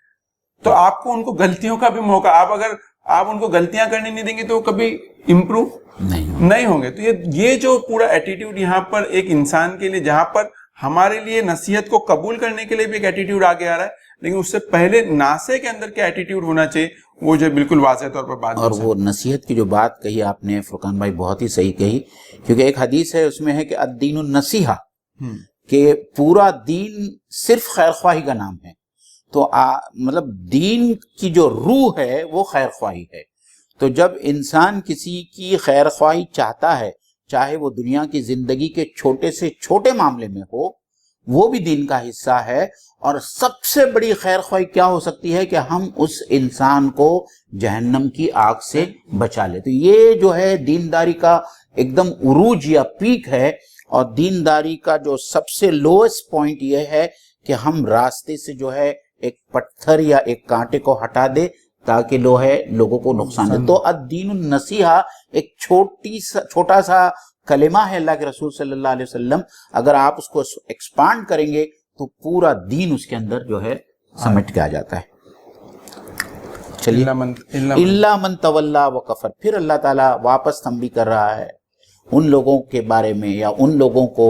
تو آپ کو ان کو غلطیوں کا بھی موقع, اگر آپ ان کو غلطیاں کرنے نہیں دیں گے تو وہ کبھی امپروو نہیں ہوں گے. تو یہ جو پورا ایٹیٹیوڈ یہاں پر ایک انسان کے لیے, جہاں پر ہمارے لیے نصیحت کو قبول کرنے کے لیے بھی ایک ایٹیٹیوڈ آگے آ رہا ہے, لیکن اس سے پہلے ناصح کے اندر کیا ایٹیٹیوڈ ہونا چاہیے وہ جو بالکل واضح طور پر بات. اور وہ نصیحت کی جو بات کہی آپ نے فرقان بھائی بہت ہی صحیح کہی, کیونکہ ایک حدیث ہے اس میں ہے کہ الدین النصیحہ, کہ پورا دین صرف خیر خواہی کا نام ہے. تو مطلب دین کی جو روح ہے وہ خیر خواہی ہے. تو جب انسان کسی کی خیر خواہی چاہتا ہے, چاہے وہ دنیا کی زندگی کے چھوٹے سے چھوٹے معاملے میں ہو, وہ بھی دین کا حصہ ہے. اور سب سے بڑی خیر خواہی کیا ہو سکتی ہے کہ ہم اس انسان کو جہنم کی آگ سے بچا لیں. تو یہ جو ہے دینداری کا ایک دم عروج یا پیک ہے, اور دینداری کا جو سب سے لوئسٹ پوائنٹ یہ ہے کہ ہم راستے سے جو ہے ایک پتھر یا ایک کانٹے کو ہٹا دے تاکہ لوگوں کو نقصان دے. تو الدین النصیحہ ایک چھوٹا سا کلمہ ہے اللہ کے رسول صلی اللہ علیہ وسلم. اگر آپ اس کو ایکسپانڈ کریں گے تو پورا دین اس کے اندر جو ہے سمٹ کے آ جاتا ہے. چلیے, الا من تولا و کفر. پھر اللہ تعالیٰ واپس تنبیہ کر رہا ہے ان لوگوں کے بارے میں, یا ان لوگوں کو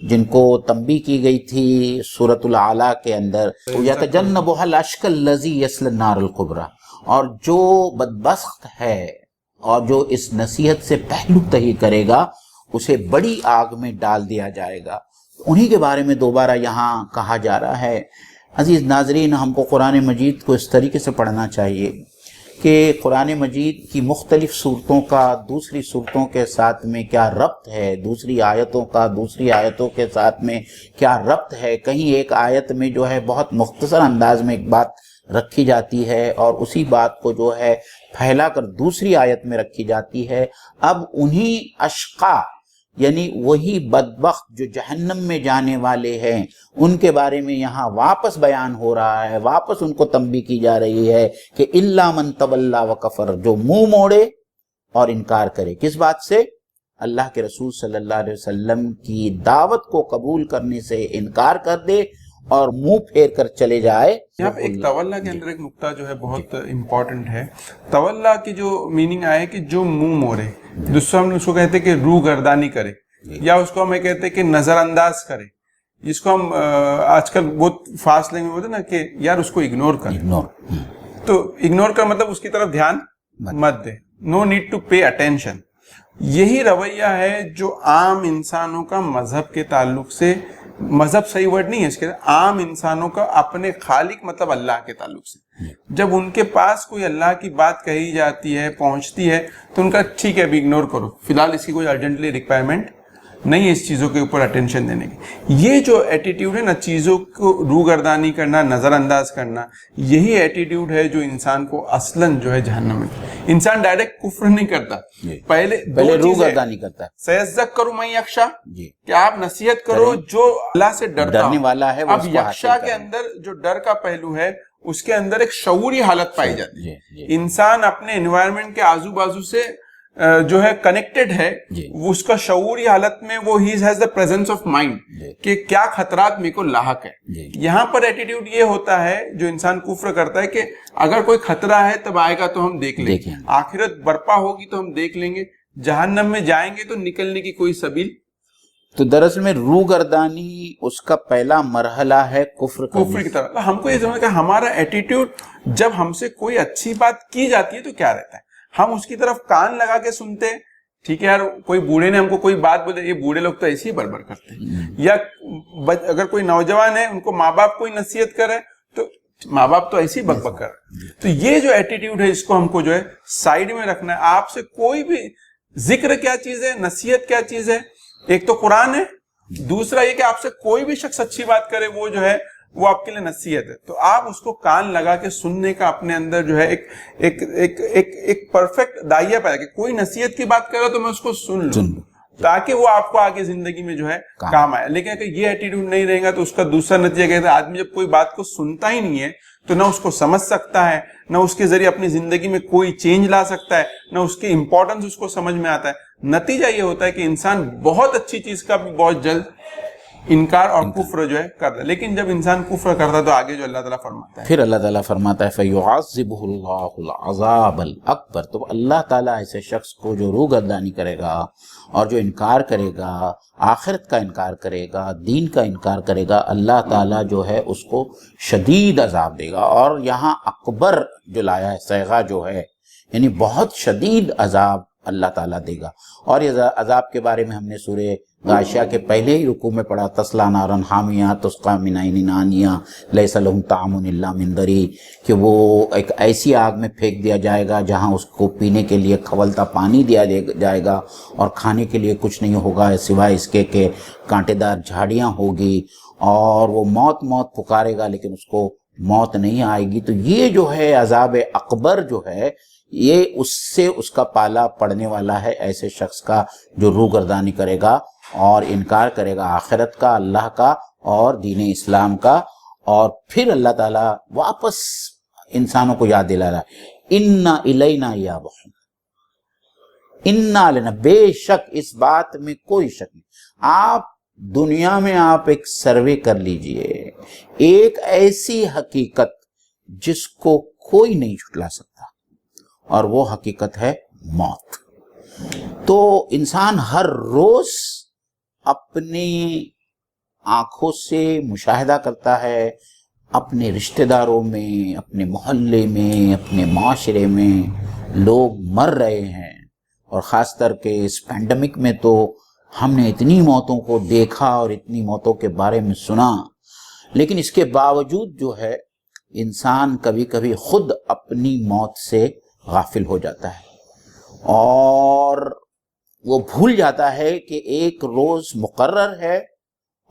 جن کو تنبیہ کی گئی تھی سورۃ الاعلیٰ کے اندر, یتجنبها الاشقى الذی یصلی النار الکبریٰ. اور جو بدبخت ہے اور جو اس نصیحت سے پہلو تہی کرے گا اسے بڑی آگ میں ڈال دیا جائے گا. انہی کے بارے میں دوبارہ یہاں کہا جا رہا ہے. عزیز ناظرین, ہم کو قرآن مجید کو اس طریقے سے پڑھنا چاہیے کہ قرآن مجید کی مختلف صورتوں کا دوسری صورتوں کے ساتھ میں کیا ربط ہے, دوسری آیتوں کا دوسری آیتوں کے ساتھ میں کیا ربط ہے. کہیں ایک آیت میں جو ہے بہت مختصر انداز میں ایک بات رکھی جاتی ہے اور اسی بات کو جو ہے پھیلا کر دوسری آیت میں رکھی جاتی ہے. اب انہی اشقا یعنی وہی بدبخت جو جہنم میں جانے والے ہیں ان کے بارے میں یہاں واپس بیان ہو رہا ہے, واپس ان کو تنبیہ کی جا رہی ہے کہ الا من تولا و کفر, جو منہ موڑے اور انکار کرے. کس بات سے؟ اللہ کے رسول صلی اللہ علیہ وسلم کی دعوت کو قبول کرنے سے انکار کر دے اور منہ پھیر کر چلے جائے. یہاں پہ ایک تولا کے اندر ایک نقطہ جو ہے بہت امپورٹنٹ ہے. تولا کی جو میننگ آئے کہ جو منہ موڑے, دوسرا ہم اس کو کہتے ہیں کہ روح گردانی کرے, یا اس کو ہمیں کہتے ہیں کہ نظر انداز کرے, جس کو ہم آج کل بہت فاسٹ لینگویج میں بولتے ہیں نا کہ یار اس کو اگنور کر. تو اگنور کا مطلب اس کی طرف دھیان مت دے, no need to pay attention. یہی رویہ ہے جو عام انسانوں کا مذہب کے تعلق سے, مذہب صحیح ورڈ نہیں ہے اس کے, عام انسانوں کا اپنے خالق مطلب اللہ کے تعلق سے. جب ان کے پاس کوئی اللہ کی بات کہی جاتی ہے, پہنچتی ہے, تو ان کا ٹھیک ہے ابھی اگنور کرو, فی الحال اس کی کوئی ارجنٹلی ریکوائرمنٹ نہیں ہے اس چیزوں کے اوپر اٹینشن دینے کی. یہ جو ایٹیٹیوڈ ہے نا, چیزوں کو روگردانی کرنا, نظر انداز کرنا, یہی ایٹیٹیوڈ ہے جو انسان کو اصلاً جو ہے جہنم میں. انسان ڈائریکٹ کفر نہیں کرتا, پہلے روگردانی کرتا ہے. سیذکر من یخشی, کہ آپ نصیحت کرو جو اللہ سے ڈرنے والا ہے. اب یخشی کے اندر جو ڈر کا پہلو ہے اس کے اندر ایک شعوری حالت پائی جاتی ہے. انسان اپنے انوائرمنٹ کے آزو بازو سے جو ہے کنیکٹڈ ہے, اس کا شعوری حالت میں وہ he has the presence of mind کہ کیا خطرات میرے کو لاحق ہے. یہاں پر ایٹیٹیوڈ یہ ہوتا ہے جو انسان کفر کرتا ہے کہ اگر کوئی خطرہ ہے تب آئے گا تو ہم دیکھ لیں گے, آخرت برپا ہوگی تو ہم دیکھ لیں گے, جہنم میں جائیں گے تو نکلنے کی کوئی سبیل. تو دراصل میں روگردانی اس کا پہلا مرحلہ ہے کفر کی طرف. ہم کو یہ سمجھنا کہ ہمارا ایٹیٹیوڈ جب ہم سے کوئی اچھی بات کی جاتی ہے تو کیا رہتا ہے, ہم اس کی طرف کان لگا کے سنتے. ٹھیک ہے یار, کوئی بوڑھے نے ہم کو کوئی بات بولے, یہ بوڑھے لوگ تو ایسے ہی بڑبڑ کرتے ہیں. یا اگر کوئی نوجوان ہے, ان کو ماں باپ کوئی نصیحت کرے تو ماں باپ تو ایسے ہی بک بک کر رہے. تو یہ جو ایٹیٹیوڈ ہے, اس کو ہم کو جو ہے سائیڈ میں رکھنا ہے. آپ سے کوئی بھی ذکر کیا چیز ہے, نصیحت کیا چیز ہے, ایک تو قرآن ہے, دوسرا یہ کہ آپ سے کوئی بھی شخص اچھی بات کرے وہ جو ہے وہ آپ کے لیے نصیحت ہے. تو آپ اس کو کان لگا کے سننے کا اپنے اندر جو ہے ایک پرفیکٹ دائیا پیدا کہ کوئی نصیحت کی بات کرے تو میں اس کو سن لوں, تاکہ وہ آپ کو آگے زندگی میں جو ہے کام آئے. لیکن اگر یہ ایٹیٹیوڈ نہیں رہے گا تو اس کا دوسرا نتیجہ کہتا ہے, آدمی جب کوئی بات کو سنتا ہی نہیں ہے تو نہ اس کو سمجھ سکتا ہے, نہ اس کے ذریعے اپنی زندگی میں کوئی چینج لا سکتا ہے, نہ اس کی امپورٹنس اس کو سمجھ میں آتا ہے. نتیجہ یہ ہوتا ہے کہ انسان بہت اچھی چیز کا بھی بہت جلد انکار اور کفر جو ہے کرتا ہے. لیکن جب انسان کفر کرتا ہے تو آگے جو اللہ تعالیٰ فرماتا ہے, پھر اللہ تعالیٰ فرماتا ہے فَيُعَذِّبُهُ اللَّهُ الْعَذَابَ الْأَكْبَرَ. تو اللہ تعالیٰ ایسے شخص کو جو روگردانی کرے گا اور جو انکار کرے گا, آخرت کا انکار کرے گا, دین کا انکار کرے گا, اللہ تعالیٰ جو ہے اس کو شدید عذاب دے گا. اور یہاں اکبر جو لایا ہے صیغہ جو ہے, یعنی بہت شدید عذاب اللہ تعالیٰ دے گا. اور یہ عذاب کے بارے میں ہم نے سورہ غاشیہ کے پہلے ہی رکوع میں پڑھا, تسلا نارن حامیہ تسقی من عین آنیہ لیس لہم طعام الا من ضریع, کہ وہ ایک ایسی آگ میں پھینک دیا جائے گا جہاں اس کو پینے کے لیے کھولتا پانی دیا جائے گا اور کھانے کے لیے کچھ نہیں ہوگا سوائے اس کے کہ کانٹے دار جھاڑیاں ہوگی, اور وہ موت موت پکارے گا لیکن اس کو موت نہیں آئے گی. تو یہ جو ہے عذاب اکبر جو ہے, یہ اس سے اس کا پالا پڑنے والا ہے ایسے شخص کا جو روگردانی کرے گا اور انکار کرے گا آخرت کا, اللہ کا اور دین اسلام کا. اور پھر اللہ تعالیٰ واپس انسانوں کو یاد دلا رہا ہے, اِنَّا إِلَيْنَا إِيَابَهُمْ, اِنَّا لَنَا, بے شک اس بات میں کوئی شک نہیں. آپ دنیا میں آپ ایک سروے کر لیجئے, ایک ایسی حقیقت جس کو کوئی نہیں جھٹلا سکتا, اور وہ حقیقت ہے موت. تو انسان ہر روز اپنی آنکھوں سے مشاہدہ کرتا ہے, اپنے رشتہ داروں میں, اپنے محلے میں, اپنے معاشرے میں لوگ مر رہے ہیں. اور خاص کر کے اس پینڈیمک میں تو ہم نے اتنی موتوں کو دیکھا اور اتنی موتوں کے بارے میں سنا, لیکن اس کے باوجود جو ہے انسان کبھی کبھی خود اپنی موت سے غافل ہو جاتا ہے, اور وہ بھول جاتا ہے کہ ایک روز مقرر ہے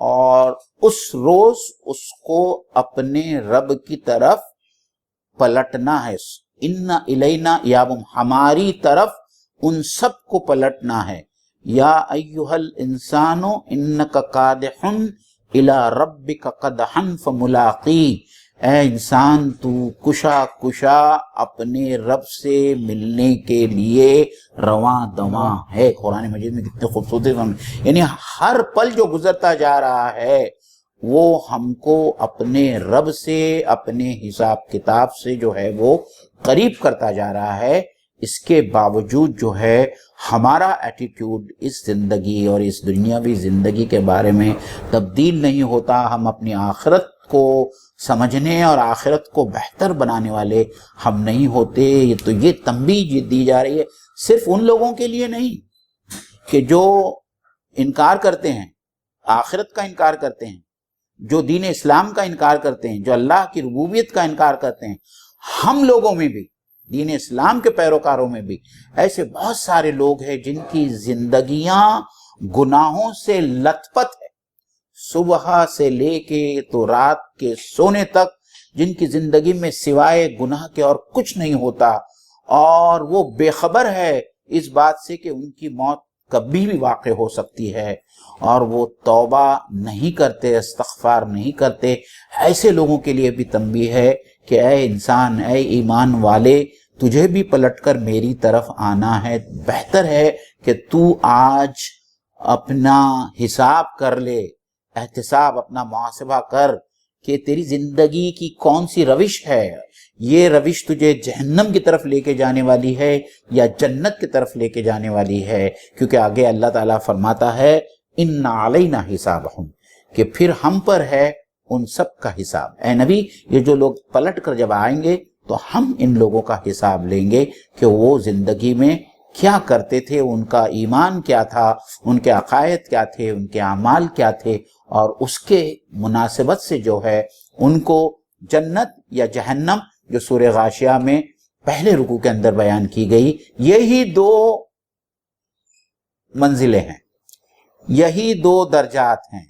اور اس روز اس کو اپنے رب کی طرف پلٹنا ہے. اِنَّا إِلَيْنَا إِيَابَهُمْ, ہماری طرف ان سب کو پلٹنا ہے. یا ایھا الانسان انک قادح الی ربک قدحا فملاقیہ, اے انسان تو کشا اپنے رب سے ملنے کے لیے رواں دواں ہے. قرآن مجید میں کتنے خوبصورت, یعنی ہر پل جو گزرتا جا رہا ہے وہ ہم کو اپنے رب سے, اپنے حساب کتاب سے جو ہے وہ قریب کرتا جا رہا ہے. اس کے باوجود جو ہے ہمارا ایٹیٹیوڈ اس زندگی اور اس دنیاوی زندگی کے بارے میں تبدیل نہیں ہوتا. ہم اپنی آخرت کو سمجھنے اور آخرت کو بہتر بنانے والے ہم نہیں ہوتے. تو یہ تنبیہ دی جا رہی ہے صرف ان لوگوں کے لیے نہیں کہ جو انکار کرتے ہیں, آخرت کا انکار کرتے ہیں, جو دین اسلام کا انکار کرتے ہیں, جو اللہ کی ربوبیت کا انکار کرتے ہیں. ہم لوگوں میں بھی, دین اسلام کے پیروکاروں میں بھی ایسے بہت سارے لوگ ہیں جن کی زندگیاں گناہوں سے لت پت ہے, صبح سے لے کے تو رات کے سونے تک جن کی زندگی میں سوائے گناہ کے اور کچھ نہیں ہوتا, اور وہ بے خبر ہے اس بات سے کہ ان کی موت کبھی بھی واقع ہو سکتی ہے, اور وہ توبہ نہیں کرتے, استغفار نہیں کرتے. ایسے لوگوں کے لیے بھی تنبیہ ہے کہ اے انسان, اے ایمان والے, تجھے بھی پلٹ کر میری طرف آنا ہے. بہتر ہے کہ تو آج اپنا حساب کر لے, احتساب, اپنا محاسبہ کر کہ تیری زندگی کی کون سی روش ہے. یہ روش تجھے جہنم کی طرف لے کے جانے والی ہے یا جنت کی طرف لے کے جانے والی ہے, کیونکہ آگے اللہ تعالیٰ فرماتا ہے اِنَّ عَلَيْنَا حِسَابَهُمْ, کہ پھر ہم پر ہے ان سب کا حساب. اے نبی, یہ جو لوگ پلٹ کر جب آئیں گے تو ہم ان لوگوں کا حساب لیں گے کہ وہ زندگی میں کیا کرتے تھے، ان کا ایمان کیا تھا، ان کے عقائد کیا تھے، ان کے اعمال کیا تھے، اور اس کے مناسبت سے جو ہے ان کو جنت یا جہنم، جو سورہ غاشیہ میں پہلے رکوع کے اندر بیان کی گئی، یہی دو منزلیں ہیں، یہی دو درجات ہیں،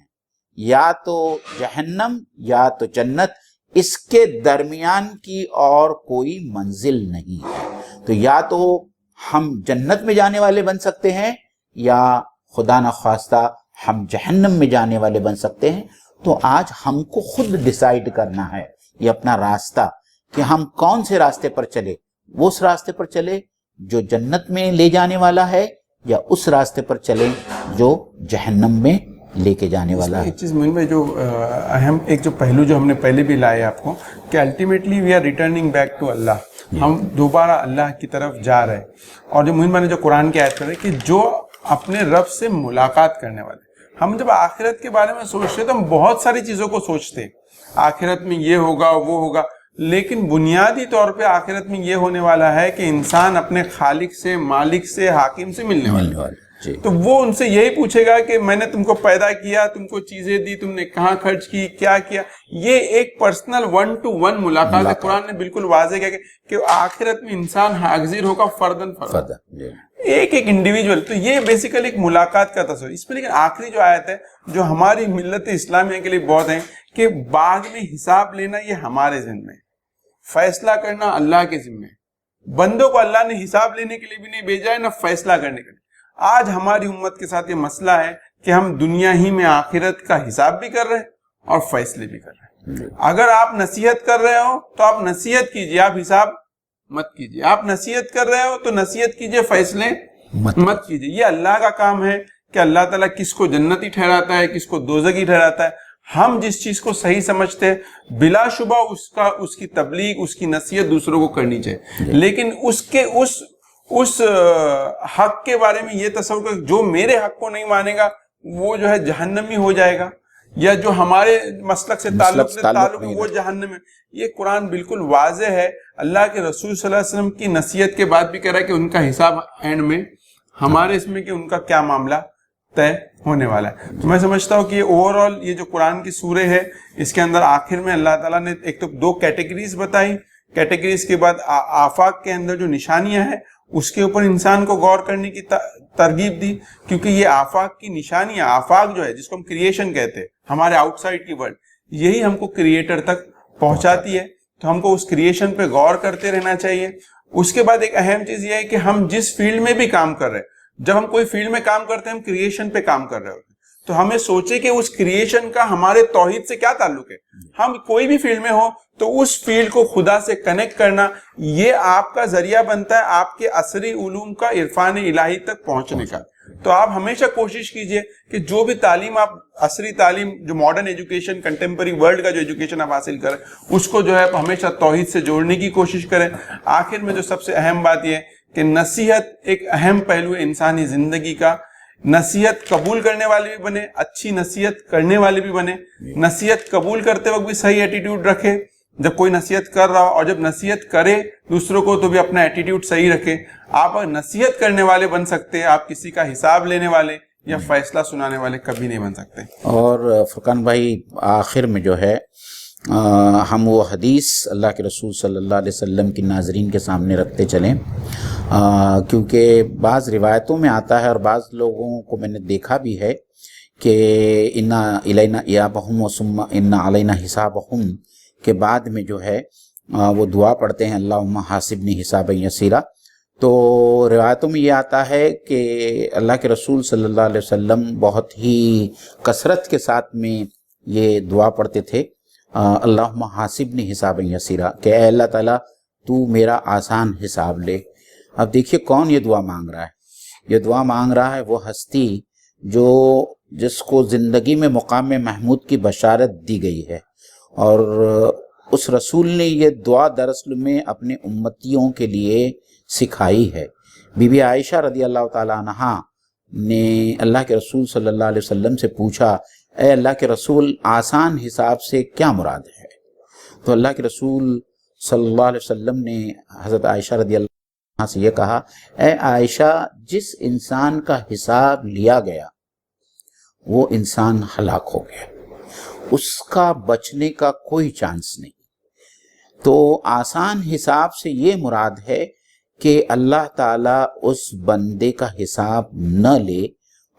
یا تو جہنم یا تو جنت، اس کے درمیان کی اور کوئی منزل نہیں ہے۔ تو یا تو ہم جنت میں جانے والے بن سکتے ہیں، یا خدا نخواستہ ہم جہنم میں جانے والے بن سکتے ہیں۔ تو آج ہم کو خود ڈیسائیڈ کرنا ہے یہ اپنا راستہ، کہ ہم کون سے راستے پر چلے، وہ اس راستے پر چلے جو جنت میں لے جانے والا ہے، یا اس راستے پر چلیں جو جہنم میں لے کے جانے والا ہے۔ ایک چیز معین بھائی، جو اہم ایک جو پہلو جو ہم نے پہلے بھی لائے آپ کو، کہ ultimately we are returning back to Allah, ہم دوبارہ اللہ کی طرف جا رہے ہیں۔ اور جو معین بھائی نے جو قرآن کی آیت پڑھی کہ جو اپنے رب سے ملاقات کرنے والے، ہم جب آخرت کے بارے میں سوچتے ہیں تو ہم بہت ساری چیزوں کو سوچتے ہیں، آخرت میں یہ ہوگا وہ ہوگا، لیکن بنیادی طور پہ آخرت میں یہ ہونے والا ہے کہ انسان اپنے خالق سے، مالک سے، حاکم سے ملنے والا ہے۔ تو وہ ان سے یہی پوچھے گا کہ میں نے تم کو پیدا کیا، تم کو چیزیں دی، تم نے کہاں خرچ کی، کیا کیا۔ یہ ایک پرسنل 1 to 1 ملاقات ہے۔ قرآن نے بالکل واضح کیا کہ آخرت میں انسان حاضر ہوگا فردن فرد، ایک انڈیویجول۔ تو یہ بیسیکلی ایک ملاقات کا تصور اس میں۔ لیکن آخری جو آیت ہے جو ہماری ملت اسلامیہ کے لیے بہت ہے، کہ بعد میں حساب لینا یہ ہمارے ذمہ ہے، فیصلہ کرنا اللہ کے ذمہ ہے۔ بندوں کو اللہ نے حساب لینے کے لیے بھی نہیں بھیجا ہے، نہ فیصلہ کرنے کے لیے۔ آج ہماری امت کے ساتھ یہ مسئلہ ہے کہ ہم دنیا ہی میں آخرت کا حساب بھی کر رہے ہیں اور فیصلے بھی کر رہے ہیں۔ اگر آپ نصیحت کر رہے ہو تو آپ نصیحت کیجئے، آپ حساب مت کیجئے۔ آپ نصیحت کر رہے ہو تو نصیحت کیجئے، فیصلے مت کیجئے۔ یہ اللہ کا کام ہے کہ اللہ تعالیٰ کس کو جنتی ٹھہراتا ہے، کس کو دوزخی ٹھہراتا ہے۔ ہم جس چیز کو صحیح سمجھتے ہیں بلا شبہ اس کی تبلیغ، اس کی نصیحت دوسروں کو کرنی چاہیے، لیکن اس حق کے بارے میں یہ تصور کہ جو میرے حق کو نہیں مانے گا وہ جو ہے جہنمی ہو جائے گا، یا جو ہمارے مسلک سے تعلق ہے وہ جہنم ہے۔ یہ قرآن بالکل واضح ہے۔ اللہ کے رسول صلی اللہ علیہ وسلم کی نصیحت کے بعد بھی کہہ رہا ہے کہ ان کا حساب اینڈ میں ہمارے اس میں کہ ان کا کیا معاملہ طے ہونے والا ہے۔ تو میں سمجھتا ہوں کہ یہ اوور آل یہ جو قرآن کی سورہ ہے، اس کے اندر آخر میں اللہ تعالیٰ نے ایک تو 2 کیٹیگریز بتائی، کیٹیگریز کے بعد آفاق کے اندر جو نشانیاں ہیں اس کے اوپر انسان کو غور کرنے کی ترغیب دی، کیونکہ یہ آفاق کی نشانیاں، آفاق جو ہے جس کو ہم کریشن کہتے ہیں، ہمارے آؤٹ سائڈ کی ورلڈ، یہی ہم کو کریٹر تک پہنچاتی ہے۔ تو ہم کو اس کریشن پہ غور کرتے رہنا چاہیے۔ اس کے بعد ایک اہم چیز یہ ہے کہ ہم جس فیلڈ میں بھی کام کر رہے ہیں، جب ہم کوئی فیلڈ میں کام کرتے ہیں ہم کریشن پہ کام کر رہے ہوتے ہیں، تو ہمیں سوچے کہ اس کریشن کا ہمارے توحید سے کیا تعلق ہے۔ ہم کوئی بھی فیلڈ میں ہو تو اس فیلڈ کو خدا سے کنیکٹ کرنا، یہ آپ کا ذریعہ بنتا ہے آپ کے عصری علوم کا، عرفان الہی تک پہنچنے کا۔ تو آپ ہمیشہ کوشش کیجئے کہ جو بھی تعلیم آپ، عصری تعلیم، جو ماڈرن ایجوکیشن، کنٹمپری ورلڈ کا جو ایجوکیشن آپ حاصل کریں، اس کو جو ہے ہمیشہ توحید سے جوڑنے کی کوشش کریں۔ آخر میں جو سب سے اہم بات یہ ہے کہ نصیحت ایک اہم پہلو ہے انسانی زندگی کا۔ نصیحت قبول کرنے والے بھی بنے، اچھی نصیحت کرنے والے بھی بنے۔ نصیحت قبول کرتے وقت بھی صحیح ایٹیٹیوڈ رکھے جب کوئی نصیحت کر رہا ہو، اور جب نصیحت کرے دوسروں کو تو بھی اپنا ایٹیٹیوڈ صحیح رکھے۔ آپ نصیحت کرنے والے بن سکتے ہیں، آپ کسی کا حساب لینے والے یا فیصلہ سنانے والے کبھی نہیں بن سکتے۔ اور فرقان بھائی، آخر میں جو ہے ہم وہ حدیث اللہ کے رسول صلی اللہ علیہ وسلم کی ناظرین کے سامنے رکھتے چلیں، کیونکہ بعض روایتوں میں آتا ہے اور بعض لوگوں کو میں نے دیکھا بھی ہے کہ انا الینا ایابہم ثم ان علینا حسابہم کے بعد میں جو ہے وہ دعا پڑھتے ہیں اللہم حاسبنی حسابا یسیرا۔ تو روایتوں میں یہ آتا ہے کہ اللہ کے رسول صلی اللہ علیہ وسلم بہت ہی کثرت کے ساتھ میں یہ دعا پڑھتے تھے، اللہم حاسبنی حسابا یسیرا، کہ اے اللہ تعالیٰ تو میرا آسان حساب لے۔ اب دیکھیے کون یہ دعا مانگ رہا ہے؟ یہ دعا مانگ رہا ہے وہ ہستی جس کو زندگی میں مقام محمود کی بشارت دی گئی ہے، اور اس رسول نے یہ دعا دراصل میں اپنے امتیوں کے لیے سکھائی ہے۔ بی بی عائشہ رضی اللہ تعالیٰ عنہا نے اللہ کے رسول صلی اللہ علیہ وسلم سے پوچھا، اے اللہ کے رسول آسان حساب سے کیا مراد ہے؟ تو اللہ کے رسول صلی اللہ علیہ وسلم نے حضرت عائشہ رضی اللہ عنہا سے یہ کہا، اے عائشہ، جس انسان کا حساب لیا گیا وہ انسان ہلاک ہو گیا، اس کا بچنے کا کوئی چانس نہیں۔ تو آسان حساب سے یہ مراد ہے کہ اللہ تعالیٰ اس بندے کا حساب نہ لے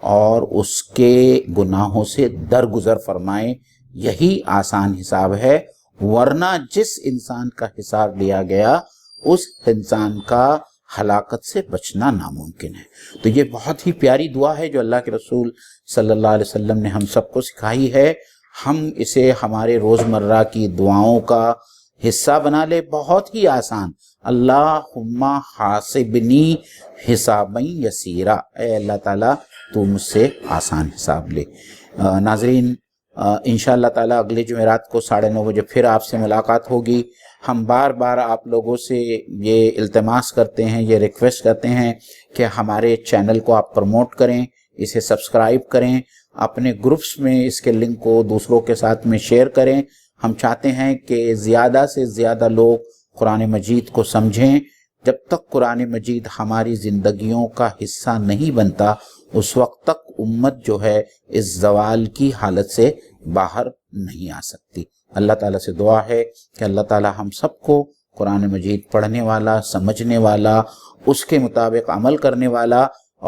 اور اس کے گناہوں سے درگزر فرمائے، یہی آسان حساب ہے۔ ورنہ جس انسان کا حساب لیا گیا اس انسان کا ہلاکت سے بچنا ناممکن ہے۔ تو یہ بہت ہی پیاری دعا ہے جو اللہ کے رسول صلی اللہ علیہ وسلم نے ہم سب کو سکھائی ہے۔ ہم اسے ہمارے روزمرہ کی دعاؤں کا حصہ بنا لے، بہت ہی آسان۔ اللہم حاسبنی حسابا یسیرا، اے اللہ تعالیٰ تو مجھ سے آسان حساب لے۔ ناظرین، انشاءاللہ تعالیٰ اگلے جمعرات کو 9:30 بجے پھر آپ سے ملاقات ہوگی۔ ہم بار بار آپ لوگوں سے یہ التماس کرتے ہیں، یہ ریکویسٹ کرتے ہیں کہ ہمارے چینل کو آپ پروموٹ کریں، اسے سبسکرائب کریں، اپنے گروپس میں اس کے لنک کو دوسروں کے ساتھ میں شیئر کریں۔ ہم چاہتے ہیں کہ زیادہ سے زیادہ لوگ قرآن مجید کو سمجھیں۔ جب تک قرآن مجید ہماری زندگیوں کا حصہ نہیں بنتا اس وقت تک امت جو ہے اس زوال کی حالت سے باہر نہیں آ سکتی۔ اللہ تعالیٰ سے دعا ہے کہ اللہ تعالیٰ ہم سب کو قرآن مجید پڑھنے والا، سمجھنے والا، اس کے مطابق عمل کرنے والا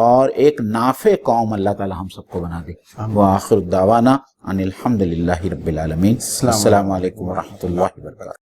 اور ایک نافع قوم اللہ تعالیٰ ہم سب کو بنا دے۔ وآخر دعوانا ان الحمد للہ رب العالمین۔ السلام علیکم ورحمۃ اللہ وبرکاتہ۔